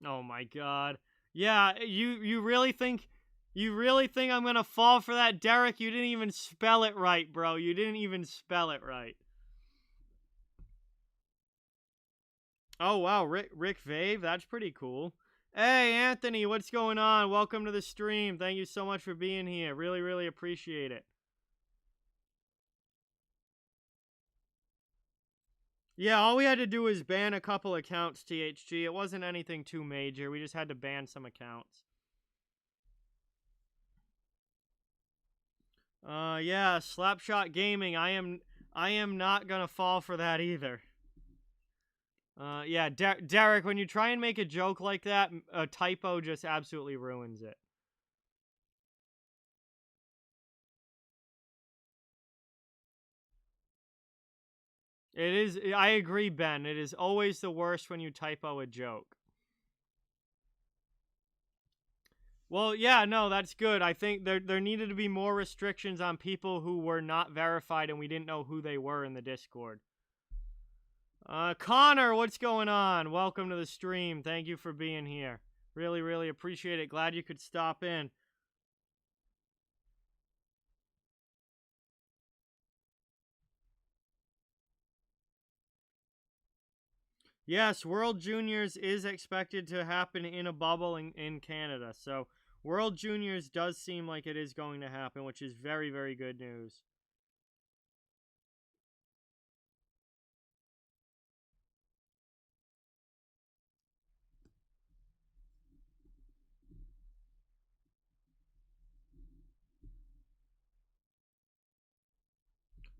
B: Oh my god. Yeah, you really think You really think I'm gonna fall for that, Derek? You didn't even spell it right, bro. You didn't even spell it right. Oh, wow, Rick Vave? That's pretty cool. Hey, Anthony, what's going on? Welcome to the stream. Thank you so much for being here. Really, really appreciate it. Yeah, all we had to do was ban a couple accounts, THG. It wasn't anything too major. We just had to ban some accounts. Yeah, Slapshot Gaming. I am not gonna fall for that either. Yeah, Derek, when you try and make a joke like that, a typo just absolutely ruins it. It is, I agree, Ben. It is always the worst when you typo a joke. Well, yeah, no, that's good. I think there needed to be more restrictions on people who were not verified and we didn't know who they were in the Discord. Connor, what's going on? Welcome to the stream. Thank you for being here. Really, really appreciate it. Glad you could stop in. Yes, World Juniors is expected to happen in a bubble in Canada. So World Juniors does seem like it is going to happen, which is very, very good news.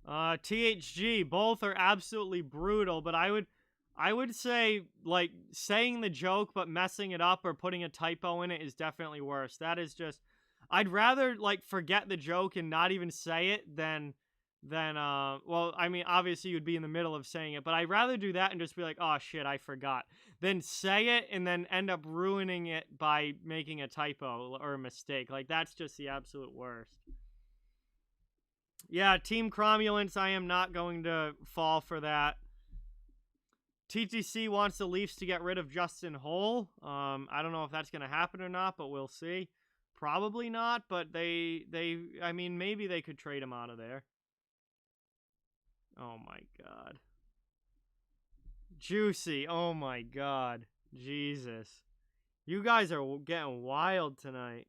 B: THG, both are absolutely brutal, but I would say, like, saying the joke but messing it up or putting a typo in it is definitely worse. That is just, I'd rather, like, forget the joke and not even say it than, well, I mean, obviously you'd be in the middle of saying it, but I'd rather do that and just be like, oh shit, I forgot, than say it and then end up ruining it by making a typo or a mistake. Like, that's just the absolute worst. Yeah, Team Cromulence, I am not going to fall for that. TTC wants the Leafs to get rid of Justin Holl. I don't know if that's going to happen or not, but we'll see. Probably not, but I mean, maybe they could trade him out of there. Oh my god. Juicy, oh my god. Jesus. You guys are getting wild tonight.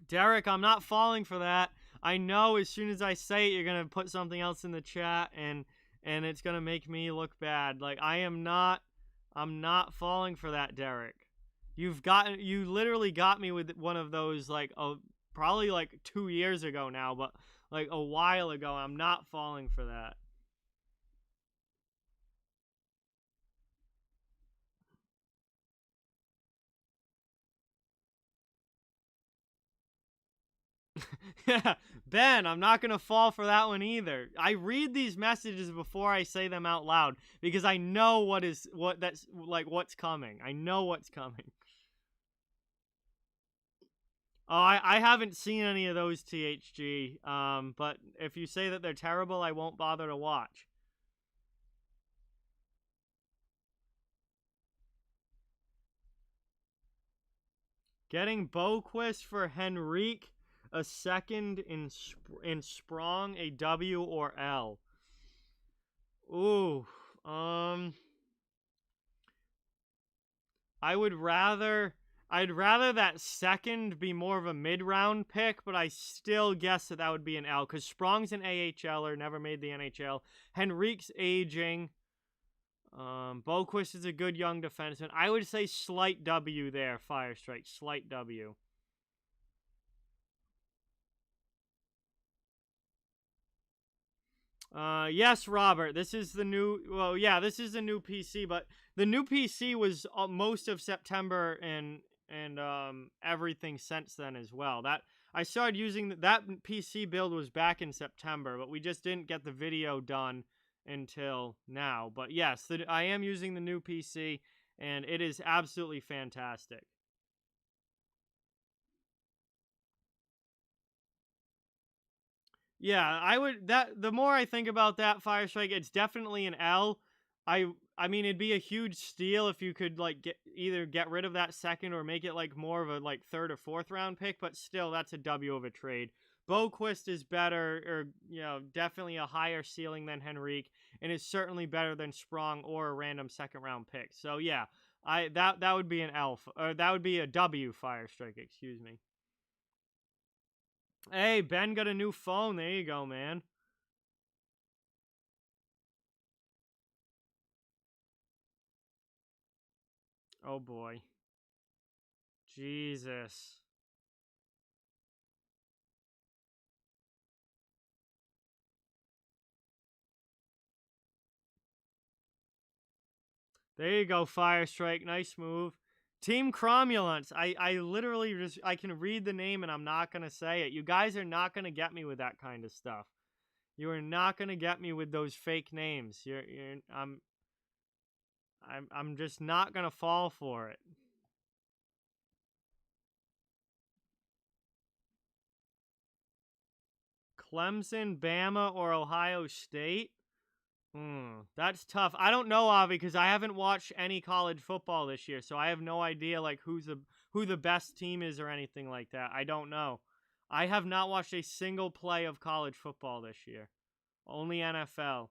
B: Derek, I'm not falling for that. I know as soon as I say it, you're going to put something else in the chat and it's going to make me look bad. Like, I'm not falling for that, Derek. You literally got me with one of those, like, probably like 2 years ago now, but like a while ago. I'm not falling for that. Yeah, Ben, I'm not going to fall for that one either. I read these messages before I say them out loud because I know what's coming. I know what's coming. Oh, I haven't seen any of those, THG. But if you say that they're terrible, I won't bother to watch. Getting Boquist for Henrique, a second in Sprong, a W or L. Ooh, I'd rather that second be more of a mid-round pick, but I still guess that would be an L, because Sprong's an AHLer, never made the NHL. Henrique's aging. Boquist is a good young defenseman. I would say slight W there, Firestrike. Slight W. Yes, Robert. This is the new. Well, yeah, this is the new PC, but the new PC was most of September and everything since then as well. That I started using that PC build was back in September, but we just didn't get the video done until now. But yes, I am using the new PC, and it is absolutely fantastic. Yeah, I would the more I think about that, Firestrike, it's definitely an L. I mean, it'd be a huge steal if you could like either get rid of that second or make it like more of a like third or fourth round pick. But still, that's a W of a trade. Boquist is better, or definitely a higher ceiling than Henrique, and is certainly better than Sprong or a random second round pick. So yeah, that would be an L, or that would be a W fire strike. Excuse me. Hey, Ben got a new phone. There you go, man. Oh boy. Jesus. There you go, Fire Strike. Nice move. Team Cromulence. I literally just, I can read the name and I'm not going to say it. You guys are not going to get me with that kind of stuff. You are not going to get me with those fake names. I'm just not going to fall for it. Clemson, Bama, or Ohio State? That's tough. I don't know, Avi, because I haven't watched any college football this year, so I have no idea like who the best team is or anything like that. I don't know. I have not watched a single play of college football this year. Only NFL.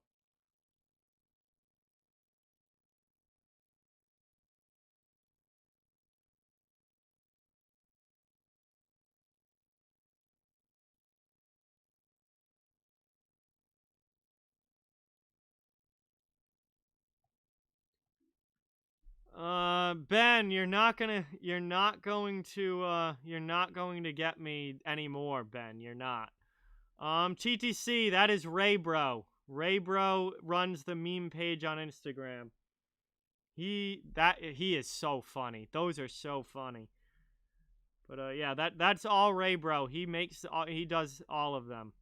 B: Ben, you're not going to get me anymore, Ben. You're not. TTC, that is Ray Bro. Ray Bro runs the meme page on Instagram. He is so funny. Those are so funny. But yeah, that's all Ray Bro. He does all of them.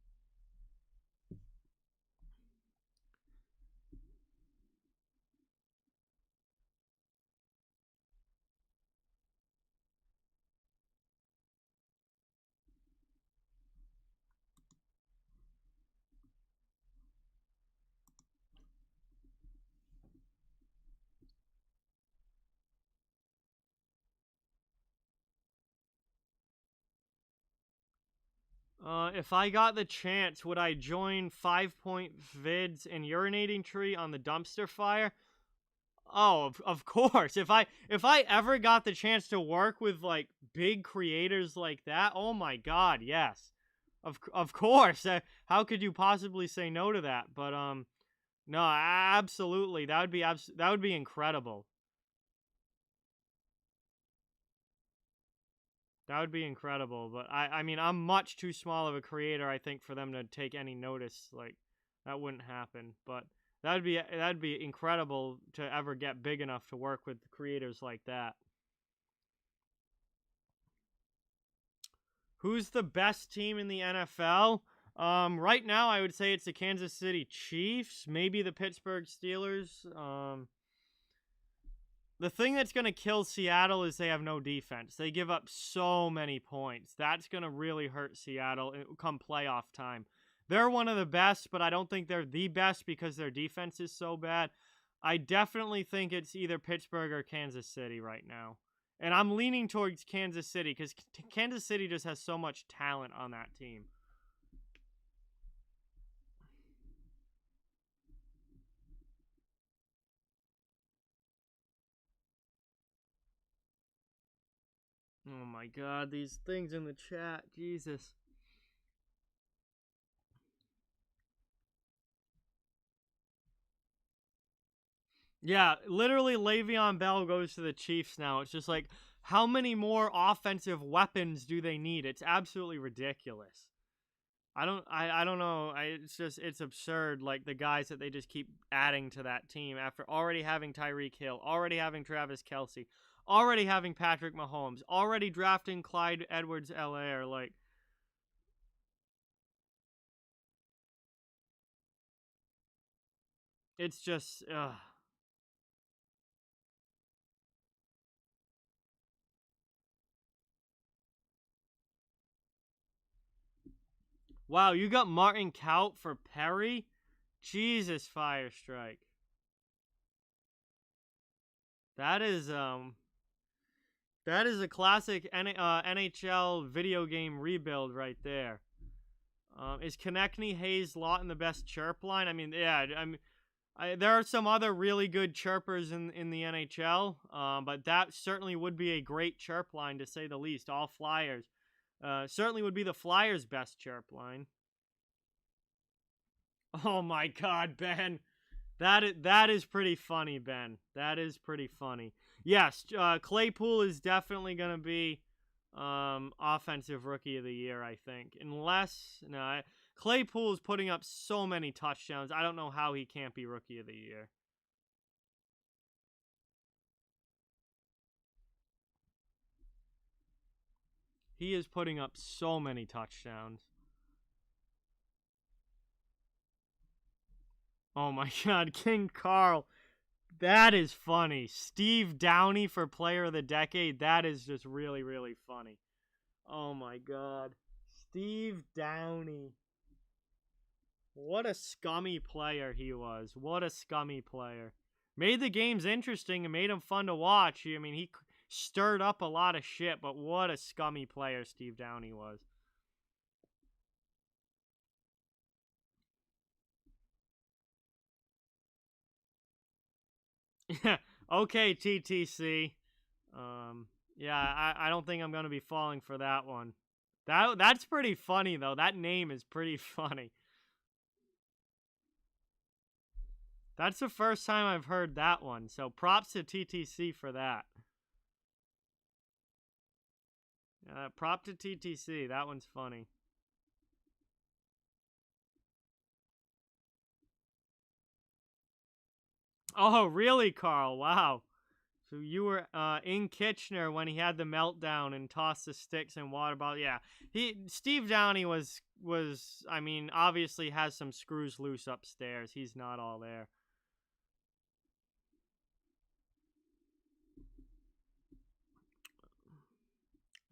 B: If I got the chance, would I join 5-point vids and urinating tree on the dumpster fire? Oh, of course. If I ever got the chance to work with like big creators like that, oh my god, yes. Of course. How could you possibly say no to that? But no, absolutely. That would be incredible. That would be incredible, but I mean, I'm much too small of a creator, I think, for them to take any notice. Like, that wouldn't happen. But that'd be incredible to ever get big enough to work with creators like that. Who's the best team in the NFL? Right now, I would say it's the Kansas City Chiefs, maybe the Pittsburgh Steelers. The thing that's going to kill Seattle is they have no defense. They give up so many points. That's going to really hurt Seattle come playoff time. They're one of the best, but I don't think they're the best because their defense is so bad. I definitely think it's either Pittsburgh or Kansas City right now. And I'm leaning towards Kansas City because Kansas City just has so much talent on that team. Oh my god, these things in the chat. Jesus. Yeah, literally Le'Veon Bell goes to the Chiefs now. It's just like, how many more offensive weapons do they need? It's absolutely ridiculous. I don't know. It's absurd. Like the guys that they just keep adding to that team after already having Tyreek Hill, already having Travis Kelce, already having Patrick Mahomes, already drafting Clyde Edwards-Helaire. Like, it's just, ugh. Wow, you got Martin Kaut for Perry? Jesus, Fire Strike. That is a classic NHL video game rebuild right there. Is Konechny, Hayes, Lawton the best chirp line? I mean, yeah. There are some other really good chirpers in the NHL, but that certainly would be a great chirp line, to say the least. All Flyers. Certainly would be the Flyers' best chirp line. Oh my God, Ben. That is pretty funny, Ben. That is pretty funny. Yes, Claypool is definitely going to be offensive rookie of the year, I think. Claypool is putting up so many touchdowns. I don't know how he can't be rookie of the year. He is putting up so many touchdowns. Oh my God, King Carl. That is funny. Steve Downey for Player of the Decade. That is just really, really funny. Oh my God. Steve Downey. What a scummy player he was. What a scummy player. Made the games interesting and made them fun to watch. I mean, he stirred up a lot of shit, but what a scummy player Steve Downey was. Okay, TTC. Yeah, I don't think I'm going to be falling for that one. That's pretty funny, though. That name is pretty funny. That's the first time I've heard that one, so props to TTC for that. Prop to TTC. That one's funny. Oh, really, Carl? Wow. So you were in Kitchener when he had the meltdown and tossed the sticks and water bottle. Yeah, Steve Downey was I mean, obviously has some screws loose upstairs. He's not all there.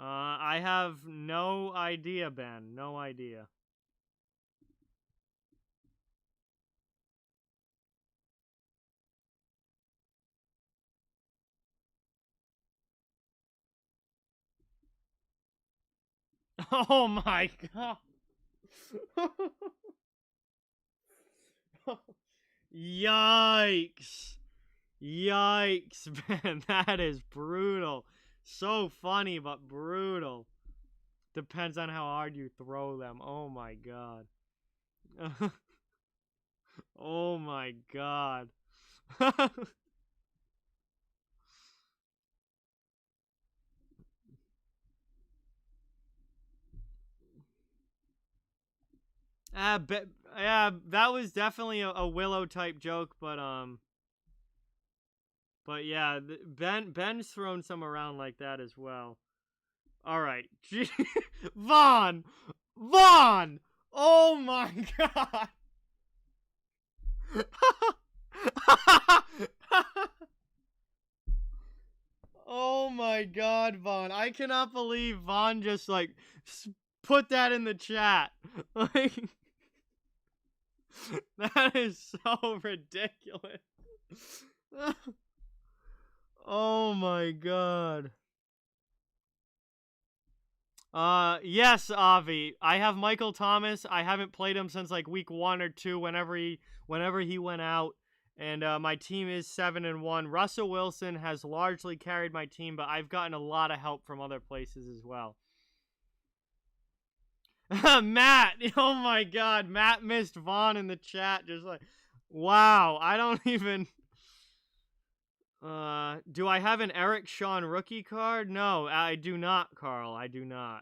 B: I have no idea, Ben. No idea. Oh my God. Yikes. Yikes, man. That is brutal. So funny, but brutal. Depends on how hard you throw them. Oh my God. Oh my God. Yeah, that was definitely a Willow type joke, but yeah, Ben's thrown some around like that as well. All right, Vaughn, oh my God. Oh my God, Vaughn! I cannot believe Vaughn just like put that in the chat. Like, that is so ridiculous. Oh my God. Yes, Avi. I have Michael Thomas. I haven't played him since like week 1 or 2 whenever he went out. And my team is 7-1. Russell Wilson has largely carried my team, but I've gotten a lot of help from other places as well. Matt, oh my God, Matt missed Vaughn in the chat. Just like, wow, I don't even. Do I have an Eric Shawn rookie card? No, I do not, Carl. I do not.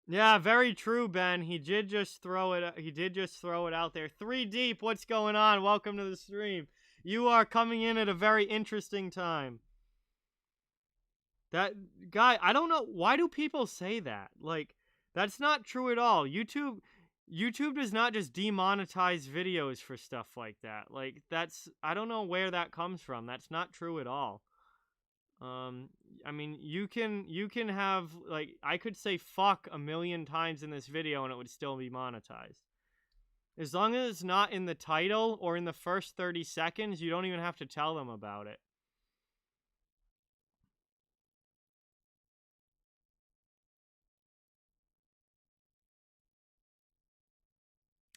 B: Yeah, very true, Ben. He did just throw it out there. 3 deep. What's going on? Welcome to the stream. You are coming in at a very interesting time. That guy, I don't know, why do people say that? Like, that's not true at all. YouTube does not just demonetize videos for stuff like that. Like, I don't know where that comes from. That's not true at all. I mean, you can have, like, I could say fuck a million times in this video and it would still be monetized. As long as it's not in the title or in the first 30 seconds, you don't even have to tell them about it.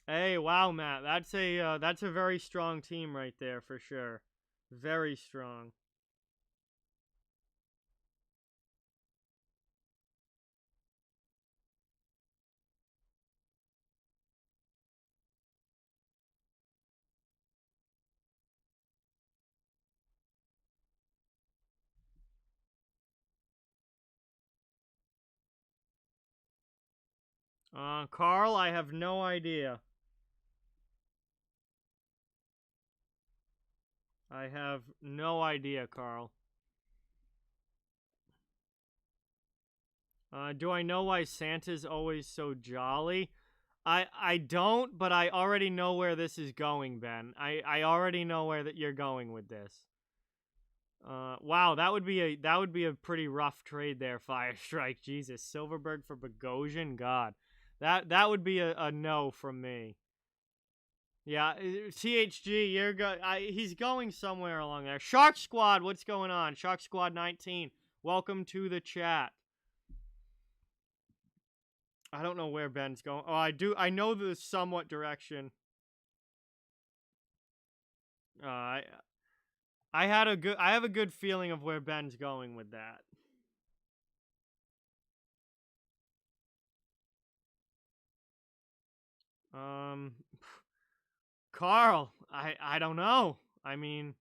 B: Hey, wow, Matt. That's a very strong team right there for sure. Very strong. Carl, I have no idea. I have no idea, Carl. Do I know why Santa's always so jolly? I don't, but I already know where this is going, Ben. I already know where that you're going with this. Wow, that would be a pretty rough trade there, Fire Strike. Jesus, Silverberg for Bogosian, God, that would be a no from me. Yeah, THG, he's going somewhere along there. Shark Squad, what's going on? Shark Squad 19, welcome to the chat. I don't know where Ben's going. Oh, I do. I know the somewhat direction. I have a good feeling of where Ben's going with that. Carl, I don't know. I mean,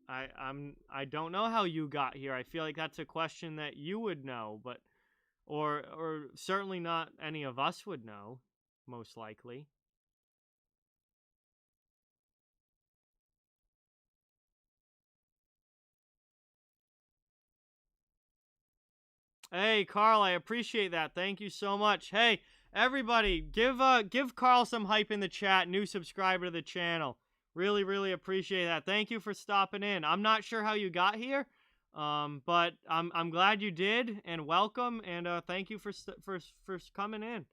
B: I don't know how you got here. I feel like that's a question that you would know, but or certainly not any of us would know, most likely. Hey, Carl, I appreciate that. Thank you so much. Hey, everybody, give Carl some hype in the chat. New subscriber to the channel. Really, really appreciate that. Thank you for stopping in. I'm not sure how you got here, but I'm glad you did, and welcome, and thank you for coming in.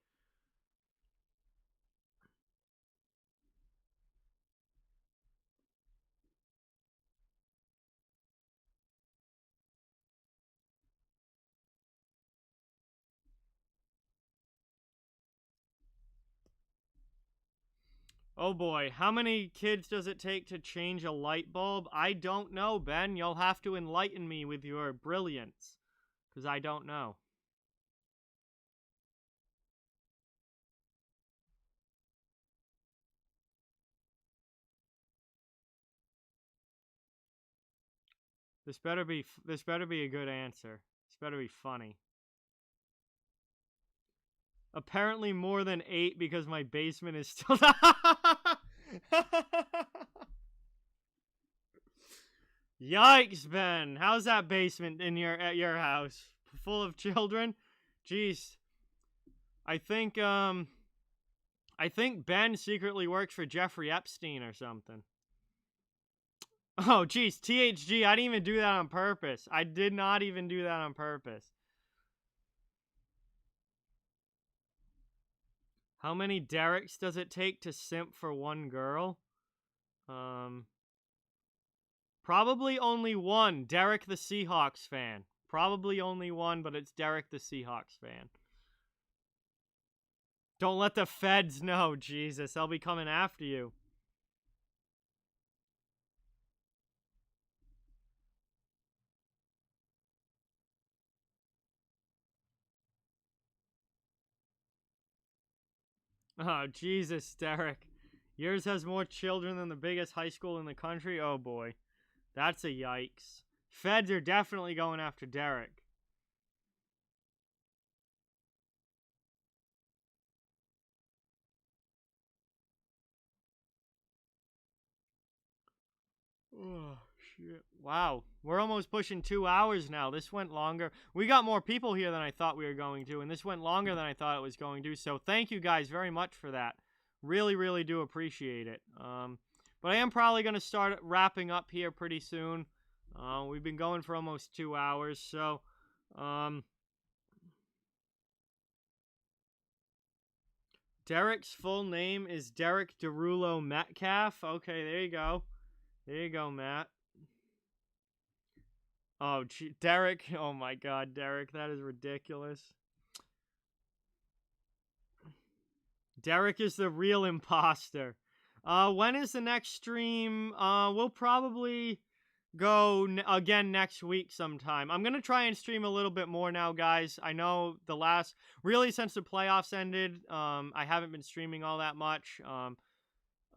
B: Oh boy, how many kids does it take to change a light bulb? I don't know, Ben. You'll have to enlighten me with your brilliance, because I don't know. This better be a good answer. This better be funny. Apparently more than 8 because my basement is still Yikes, Ben. How's that basement at your house? Full of children? Jeez. I think Ben secretly works for Jeffrey Epstein or something. Oh, geez, THG, I didn't even do that on purpose. I did not even do that on purpose. How many Dereks does it take to simp for one girl? Probably only one. Derek the Seahawks fan. Probably only one, but it's Derek the Seahawks fan. Don't let the feds know, Jesus. They'll be coming after you. Oh, Jesus, Derek. Yours has more children than the biggest high school in the country? Oh, boy. That's a yikes. Feds are definitely going after Derek. Oh, shit. Wow. We're almost pushing 2 hours now. This went longer. We got more people here than I thought we were going to, and this went longer than I thought it was going to. So thank you guys very much for that. Really, really do appreciate it. But I am probably going to start wrapping up here pretty soon. We've been going for almost 2 hours, so Derek's full name is Derek Derulo Metcalf. Okay, there you go. There you go, Matt. Oh, Derek. Oh my God, Derek. That is ridiculous. Derek is the real imposter. When is the next stream? We'll probably go again next week sometime. I'm going to try and stream a little bit more now, guys. I know really since the playoffs ended, I haven't been streaming all that much.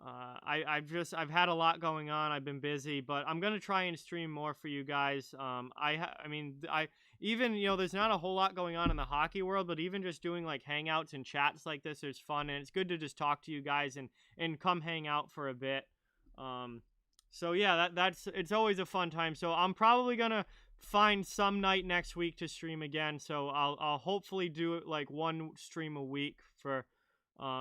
B: I've had a lot going on. I've been busy, but I'm going to try and stream more for you guys. Even, there's not a whole lot going on in the hockey world, but even just doing like hangouts and chats like this is fun, and it's good to just talk to you guys and come hang out for a bit. So yeah, it's always a fun time. So I'm probably gonna find some night next week to stream again. So I'll hopefully do it like one stream a week for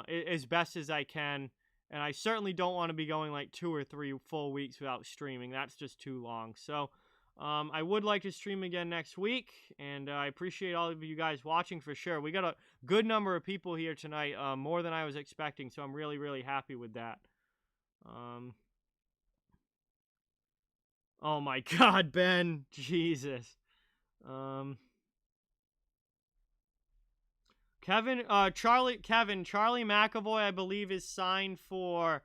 B: as best as I can. And I certainly don't want to be going like 2 or 3 full weeks without streaming. That's just too long. So I would like to stream again next week, and I appreciate all of you guys watching for sure. We got a good number of people here tonight, more than I was expecting. So I'm really, really happy with that. Oh my God, Ben. Jesus. Charlie McAvoy, I believe, is signed for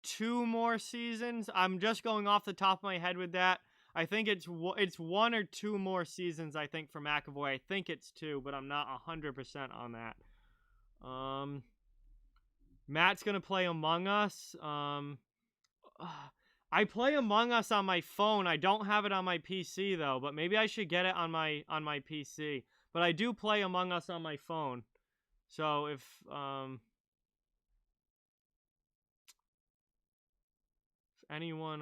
B: 2 more seasons. I'm just going off the top of my head with that. I think it's 1 or 2 more seasons, I think, for McAvoy. I think it's 2, but I'm not 100% on that. Matt's going to play Among Us. I play Among Us on my phone. I don't have it on my PC though, but maybe I should get it on my PC. But I do play Among Us on my phone. So if anyone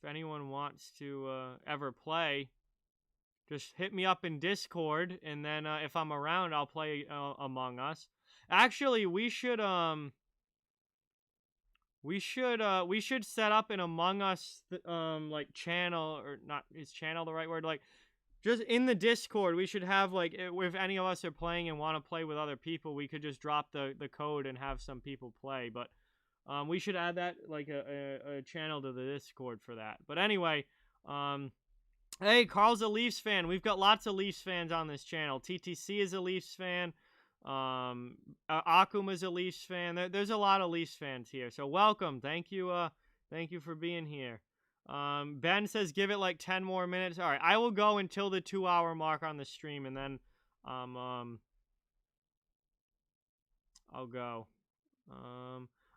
B: wants to ever play, just hit me up in Discord, and then if I'm around, I'll play Among Us. Actually, we should set up an Among Us like channel, or not, is channel the right word? Like just in the Discord, we should have like, if any of us are playing and want to play with other people, we could just drop the code and have some people play. But we should add that like a channel to the Discord for that. But anyway, hey, Carl's a Leafs fan. We've got lots of Leafs fans on this channel. TTC is a Leafs fan. Akuma's a Leafs fan. There's a lot of Leafs fans here, so welcome. Thank you for being here. Ben says give it like 10 more minutes. All right, I will go until the 2-hour mark on the stream, and then I'll go.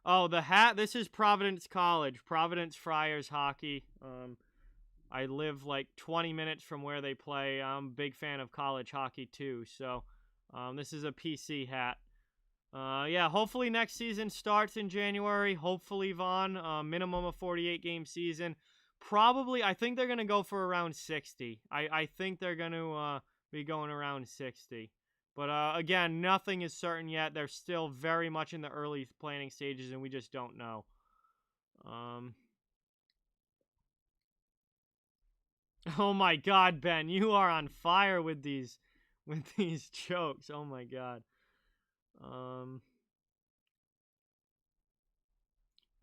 B: Oh, the hat. This is Providence College, Providence Friars hockey. I live like 20 minutes from where they play. I'm a big fan of college hockey too, so this is a PC hat. Yeah, hopefully next season starts in January. Hopefully, Vaughn, minimum of 48 game season. Probably, I think they're going to go for around 60. I think they're going to be going around 60. But again, nothing is certain yet. They're still very much in the early planning stages, and we just don't know. Oh my God, Ben, you are on fire with these jokes. Oh my God.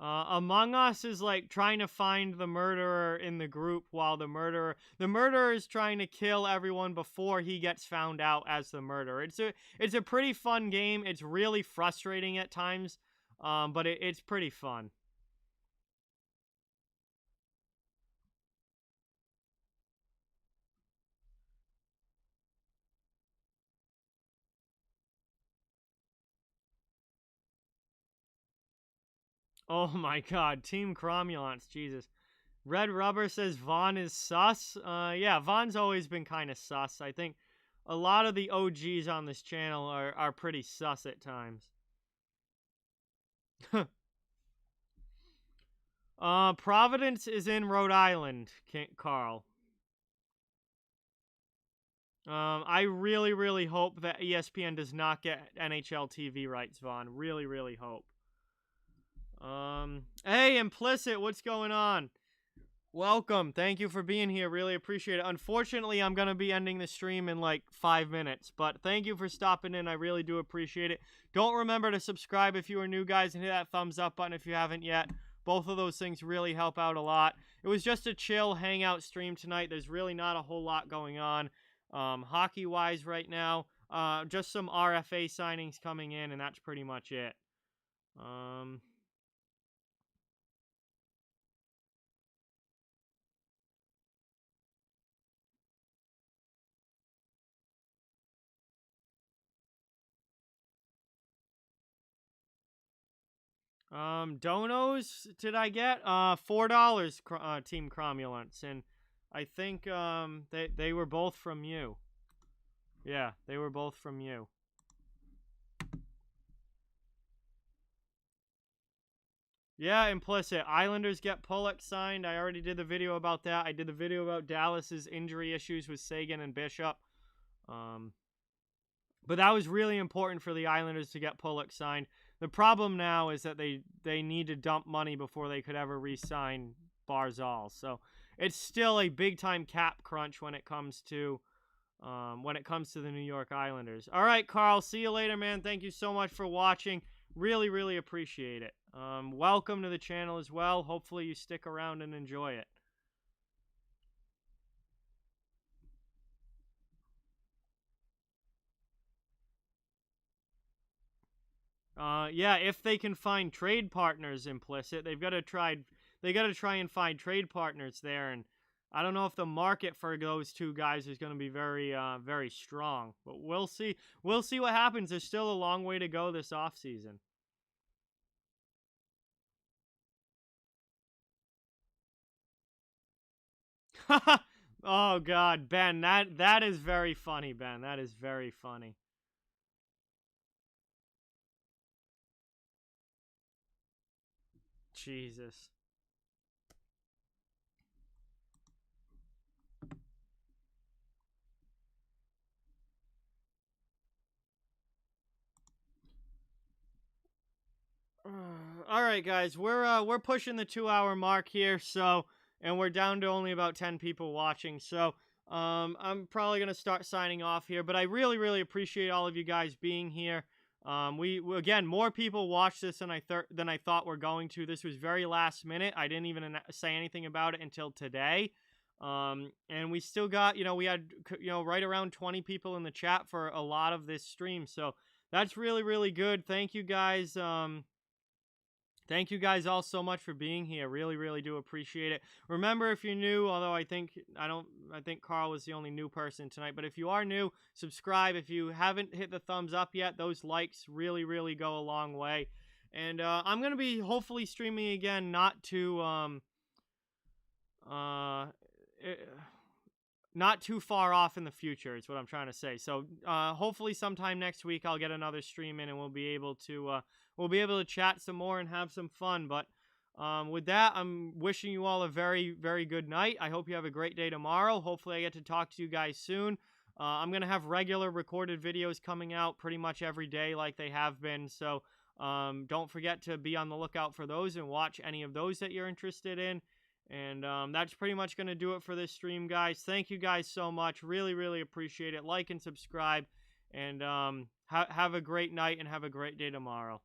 B: Among Us is like trying to find the murderer in the group, while the murderer is trying to kill everyone before he gets found out as the murderer. It's a pretty fun game. It's really frustrating at times, but it's pretty fun. Oh my God, Team Cromulance, Jesus. Red Rubber says Vaughn is sus. Yeah, Vaughn's always been kind of sus. I think a lot of the OGs on this channel are pretty sus at times. Providence is in Rhode Island, Carl. I really, really hope that ESPN does not get NHL TV rights, Vaughn. Really, really hope. Hey, Implicit, what's going on? Welcome. Thank you for being here. Really appreciate it. Unfortunately, I'm going to be ending the stream in like 5 minutes, but thank you for stopping in. I really do appreciate it. Don't remember to subscribe if you are new, guys, and hit that thumbs up button if you haven't yet. Both of those things really help out a lot. It was just a chill hangout stream tonight. There's really not a whole lot going on hockey-wise right now. Just some RFA signings coming in, and that's pretty much it. Donos did I get? $4 Team Cromulence, and I think they were both from you. Yeah, they were both from you. Yeah, implicit. Islanders get Pulock signed. I already did the video about that. I did the video about Dallas's injury issues with Sagan and Bishop. But that was really important for the Islanders to get Pulock signed. The problem now is that they need to dump money before they could ever re-sign Barzal. So it's still a big-time cap crunch when it comes to the New York Islanders. All right, Carl. See you later, man. Thank you so much for watching. Really, really appreciate it. Welcome to the channel as well. Hopefully you stick around and enjoy it. Yeah, if they can find trade partners, implicit, they got to try and find trade partners there, and I don't know if the market for those two guys is going to be very very strong, but we'll see. We'll see what happens. There's still a long way to go this offseason. Oh God, Ben, that is very funny, Ben. That is very funny. Jesus. All right, guys, we're pushing the 2-hour mark here, so, and we're down to only about 10 people watching, so I'm probably gonna start signing off here. But I really, really appreciate all of you guys being here. We again, more people watched this than I thought were going to. This was very last minute. I didn't even say anything about it until today. And we still got, we had, right around 20 people in the chat for a lot of this stream. So that's really, really good. Thank you guys. Thank you guys all so much for being here. Really, really do appreciate it. Remember, if you're new, although I think Carl was the only new person tonight, but if you are new, subscribe. If you haven't hit the thumbs up yet, those likes really, really go a long way. And I'm going to be hopefully streaming again, not too far off in the future is what I'm trying to say. So hopefully sometime next week I'll get another stream in and we'll be able to chat some more and have some fun. But with that, I'm wishing you all a very, very good night. I hope you have a great day tomorrow. Hopefully I get to talk to you guys soon. I'm going to have regular recorded videos coming out pretty much every day like they have been. So don't forget to be on the lookout for those and watch any of those that you're interested in. And that's pretty much going to do it for this stream, guys. Thank you guys so much. Really, really appreciate it. Like and subscribe. And have a great night and have a great day tomorrow.